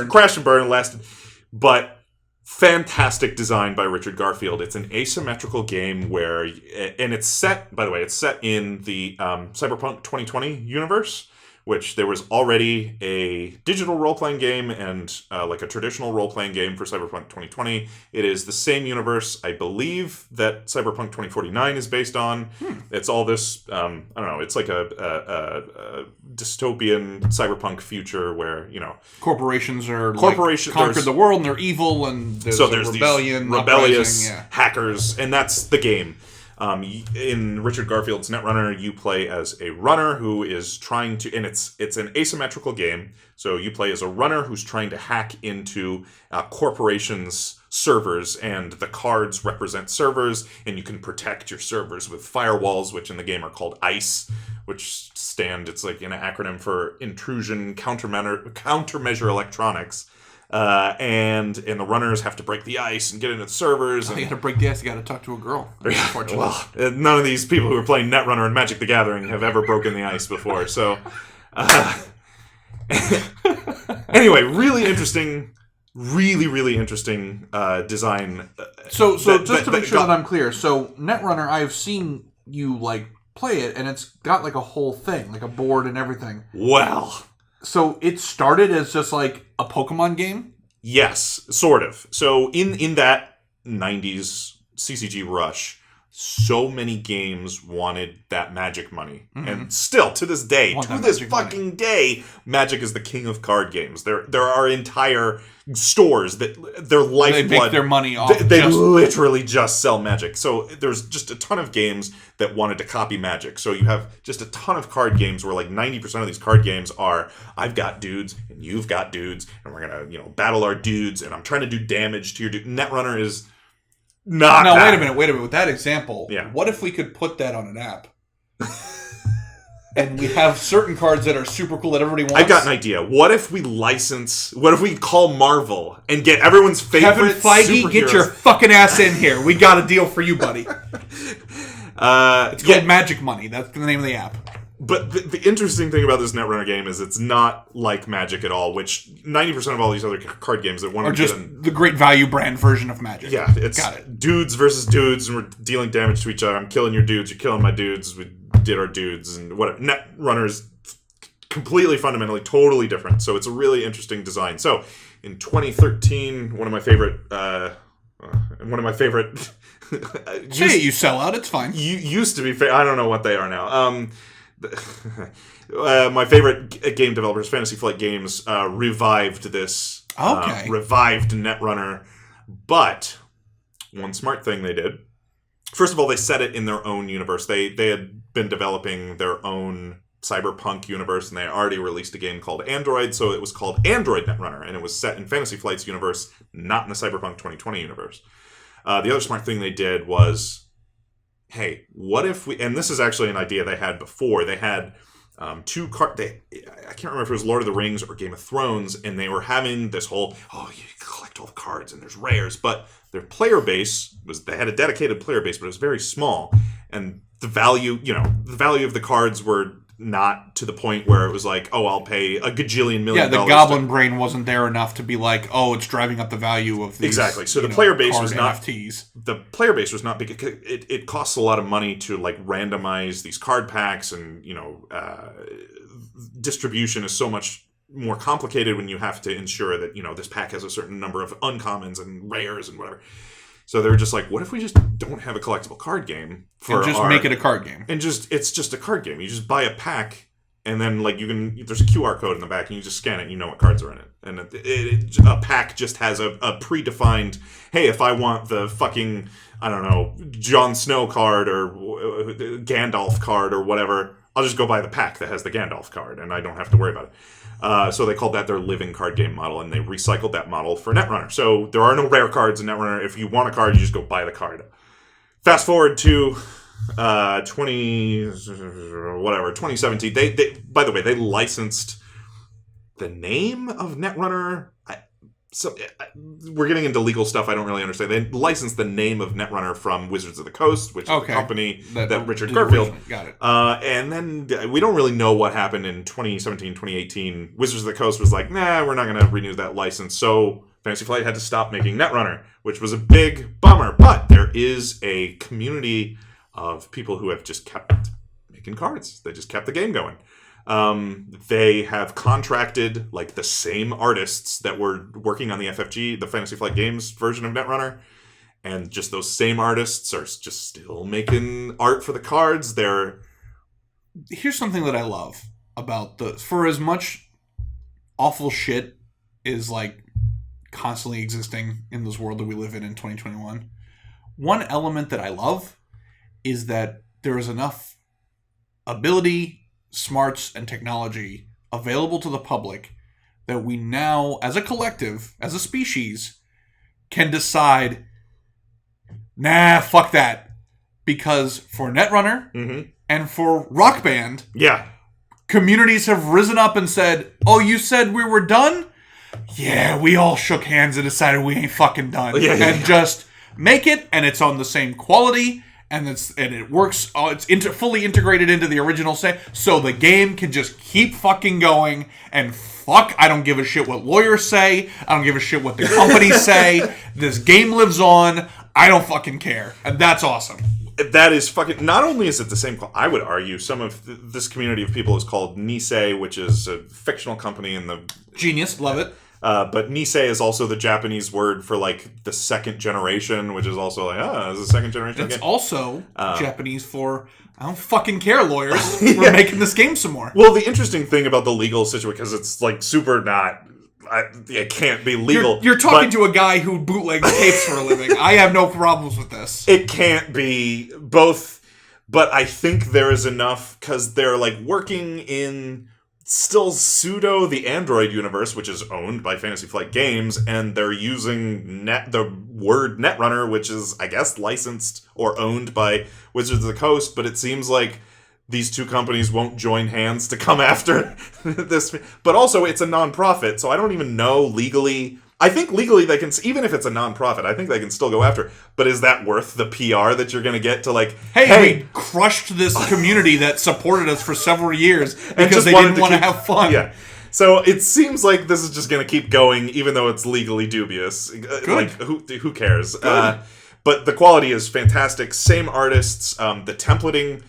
crashed and burned, lasted, but fantastic design by Richard Garfield. It's an asymmetrical game and it's set, by the way, in the Cyberpunk 2020 universe, which there was already a digital role-playing game and a traditional role-playing game for Cyberpunk 2020. It is the same universe, I believe, that Cyberpunk 2049 is based on. It's all this, I don't know, it's like a dystopian cyberpunk future where, corporations conquered the world and they're evil, and there's rebellion, these rebellious hackers, and that's the game. In Richard Garfield's Netrunner, you play as a runner who is trying to, and it's an asymmetrical game, so you play as a runner who's trying to hack into corporations' servers, and the cards represent servers, and you can protect your servers with firewalls, which in the game are called ICE, which it's like an acronym for Intrusion Countermeasure Electronics. and the runners have to break the ice and get into the servers. You got to break the ice. You got to talk to a girl. Well, none of these people who are playing Netrunner and Magic the Gathering have ever broken the ice before. So, anyway, really interesting design. So just to make sure that I'm clear, so Netrunner, I've seen you like play it, and it's got like a whole thing, like a board and everything. Well, so it started as just like a Pokemon game? Yes, sort of. So in that 90s CCG rush, so many games wanted that Magic money. Mm-hmm. And still, to this day, day, Magic is the king of card games. There are entire stores that their lifeblood... They make their money off. They literally just sell Magic. So there's just a ton of games that wanted to copy Magic. So you have just a ton of card games where like 90% of these card games are, I've got dudes and you've got dudes and we're going to battle our dudes and I'm trying to do damage to your dude. Netrunner is... Not no, that. wait a minute. With that example, what if we could put that on an app? And we have certain cards that are super cool that everybody wants? I've got an idea. What if we call Marvel and get everyone's favorite Kevin Feige, superheroes? get your fucking ass in here. We got a deal for you, buddy. It's called Magic Money. That's the name of the app. But the interesting thing about this Netrunner game is it's not like Magic at all, which 90% of all these other card games that want to just the great value brand version of Magic. Yeah, it's dudes versus dudes, and we're dealing damage to each other. I'm killing your dudes, you're killing my dudes, we did our dudes, and whatever. Netrunner is completely, fundamentally, totally different. So it's a really interesting design. So in 2013, one of my favorite... Say you sell out, it's fine. Used to be... I don't know what they are now. My favorite game developers, Fantasy Flight Games, revived this. Revived Netrunner. But one smart thing they did. First of all, they set it in their own universe. They had been developing their own cyberpunk universe, and they already released a game called Android, so it was called Android Netrunner, and it was set in Fantasy Flight's universe, not in the Cyberpunk 2020 universe. The other smart thing they did was... Hey, what if we... And this is actually an idea they had before. They had two cards... I can't remember if it was Lord of the Rings or Game of Thrones, and they were having this whole, you collect all the cards, and there's rares. But their player base was... They had a dedicated player base, but it was very small. And the value of the cards were not to the point where it was like, I'll pay a gajillion million dollars. Yeah, the goblin brain wasn't there enough to be like, it's driving up the value of these. Exactly. So the player base was not NFTs. The player base was not big. It costs a lot of money to like randomize these card packs, and distribution is so much more complicated when you have to ensure that this pack has a certain number of uncommons and rares and whatever. So they were just like, what if we just don't have a collectible card game make it a card game? And it's just a card game. You just buy a pack, and then like there's a QR code in the back, and you just scan it, and you know what cards are in it. And a pack just has a predefined, hey, if I want the fucking, I don't know, Jon Snow card or Gandalf card or whatever, I'll just go buy the pack that has the Gandalf card, and I don't have to worry about it. So they called that their living card game model, and they recycled that model for Netrunner. So there are no rare cards in Netrunner. If you want a card, you just go buy the card. Fast forward to 2017. They by the way, they licensed the name of Netrunner. We're getting into legal stuff I don't really understand. They licensed the name of Netrunner from Wizards of the Coast, which is a company that Richard Garfield. Got it. And then we don't really know what happened in 2017, 2018. Wizards of the Coast was like, nah, we're not going to renew that license. So Fantasy Flight had to stop making Netrunner, which was a big bummer. But there is a community of people who have just kept making cards. They just kept the game going. They have contracted like the same artists that were working on the FFG, the Fantasy Flight Games version of Netrunner, and just those same artists are just still making art for the cards. Here's something that I love about for as much awful shit is like constantly existing in this world that we live in 2021. One element that I love is that there is enough ability, smarts, and technology available to the public that we now, as a collective, as a species, can decide, nah, fuck that. Because for Netrunner and for Rock Band, communities have risen up and said, you said we were done? yeah, we all shook hands and decided we ain't fucking done. And just make it, and it's on the same quality, and it works. It's fully integrated into the original so the game can just keep fucking going. And fuck, I don't give a shit what lawyers say. I don't give a shit what the companies say. This game lives on. I don't fucking care, and that's awesome. That is fucking... Not only is it the same... I would argue some of this community of people is called Nisei, which is a fictional company in the... Genius. Love it. But Nisei is also the Japanese word for, like, the second generation, which is also like, it's the second generation. It's also Japanese for... I don't fucking care, lawyers. We're making this game some more. Well, the interesting thing about the legal situation, because it's, like, super not... It can't be legal. You're talking to a guy who bootlegs tapes for a living. I have no problems with this. It can't be both, but I think there is enough, because they're like working in still pseudo the Android universe, which is owned by Fantasy Flight Games, and they're using the word Netrunner, which is, I guess, licensed or owned by Wizards of the Coast, but it seems like these two companies won't join hands to come after this. But also, it's a non-profit, so I don't even know legally. I think legally they can, even if it's a non-profit, I think they can still go after. But is that worth the PR that you're going to get to, like, hey, we crushed this community that supported us for several years because they didn't want to have fun. Yeah. So it seems like this is just going to keep going, even though it's legally dubious. Good. Like, who cares? But the quality is fantastic. Same artists. The templating...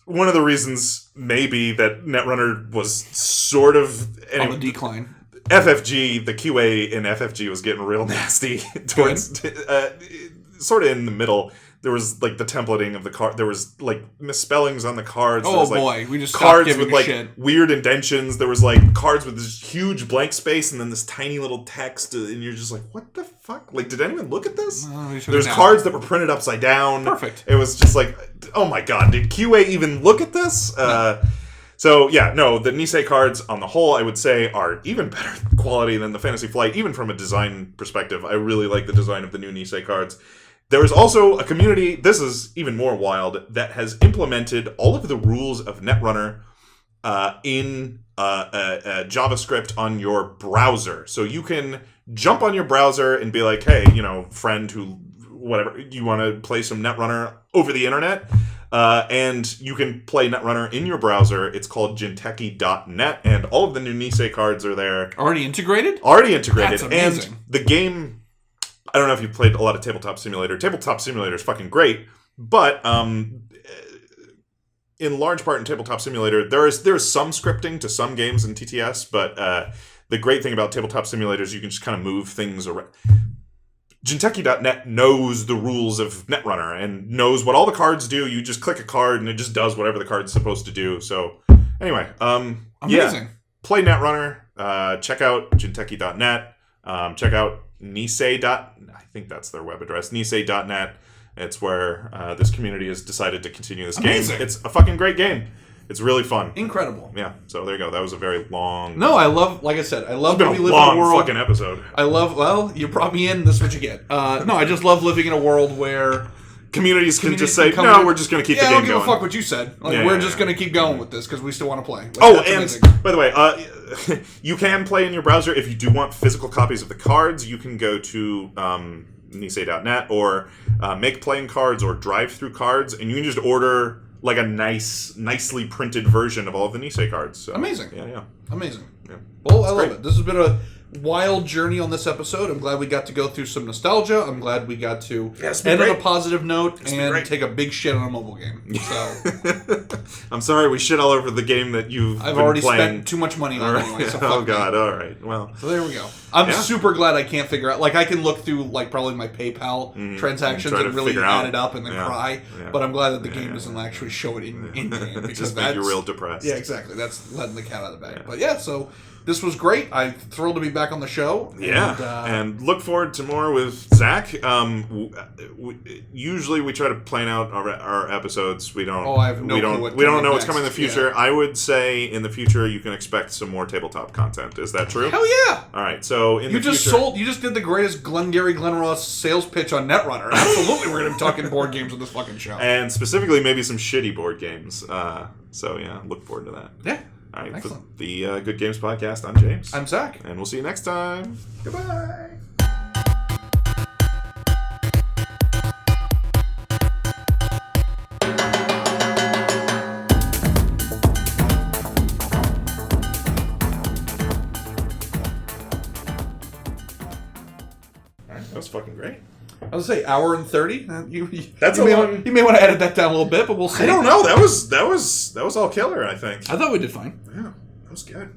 One of the reasons, maybe, that Netrunner was sort of... On the decline. FFG, the QA in FFG was getting real nasty towards... sort of in the middle. There was, like, the templating of the card. There was, like, misspellings on the cards. Oh, was, boy. We just cards stopped with, giving like, shit. Weird indentions. There was, like, cards with this huge blank space and then this tiny little text. And you're just like, what the fuck? Like, did anyone look at this? There's cards that were printed upside down. Perfect. It was just like, oh my god, did QA even look at this? So, yeah, no, the Nisei cards on the whole, I would say, are even better quality than the Fantasy Flight, even from a design perspective. I really like the design of the new Nisei cards. There is also a community, this is even more wild, that has implemented all of the rules of Netrunner in JavaScript on your browser. So you can jump on your browser and be like, hey, friend whatever, you want to play some Netrunner over the internet? And you can play Netrunner in your browser. It's called jinteki.net, and all of the new Nisei cards are there. Already integrated? Already integrated. That's amazing. And the game... I don't know if you've played a lot of Tabletop Simulator. Tabletop Simulator is fucking great, but in large part in Tabletop Simulator, there is some scripting to some games in TTS, but the great thing about Tabletop Simulator is you can just kind of move things around. Jinteki.net knows the rules of Netrunner and knows what all the cards do. You just click a card and it just does whatever the card's supposed to do. So anyway, amazing. Yeah, play Netrunner. Check out Jinteki.net. Check out Nisei. I think that's their web address. Nisei.net. It's where this community has decided to continue this game. It's a fucking great game. It's really fun. Incredible. Yeah. So there you go. That was a very long. No, I love. Like I said, I love that we live long in a world. Fucking episode. I love. Well, you brought me in. This is what you get. No, I just love living in a world where communities can just say, no, we're just going to keep the game going. I don't give a fuck what you said. Like, we're just going to keep going with this because we still want to play. Like, and by the way, you can play in your browser. If you do want physical copies of the cards, you can go to Nisei.net or Make Playing Cards or Drive Through Cards, and you can just order like a nicely printed version of all of the Nisei cards. So, amazing. Yeah. Amazing. Yeah. Well, I love it. This has been a wild journey on this episode. I'm glad we got to go through some nostalgia. I'm glad we got to end on a positive note and take a big shit on a mobile game. So I'm sorry we shit all over the game that I've already spent too much money on anyway. So oh god, all right. Well, so there we go. I'm super glad I can't figure out. Like, I can look through like probably my PayPal transactions and really add it up and then cry. Yeah. But I'm glad that the game doesn't actually show it in game because just make you real depressed. Yeah, exactly. That's letting the cat out of the bag. But yeah, so. This was great. I'm thrilled to be back on the show. Yeah, and look forward to more with Zach. Usually we try to plan out our episodes. We don't. I have no clue we don't know what's coming in the future. Yeah. I would say in the future you can expect some more tabletop content. Is that true? Hell yeah! All right. So you just did the greatest Glengarry Glen Ross sales pitch on Netrunner. Absolutely, we're going to be talking board games on this fucking show, and specifically maybe some shitty board games. So yeah, look forward to that. Yeah. All right, Excellent. for the Good Games Podcast, I'm James. I'm Zach. And we'll see you next time. Goodbye. That was fucking great. I was gonna say hour and 30. That's you a may long- want, you may want to edit that down a little bit, but we'll see. I don't know. That was all killer, I think. I thought we did fine. Yeah, that was good.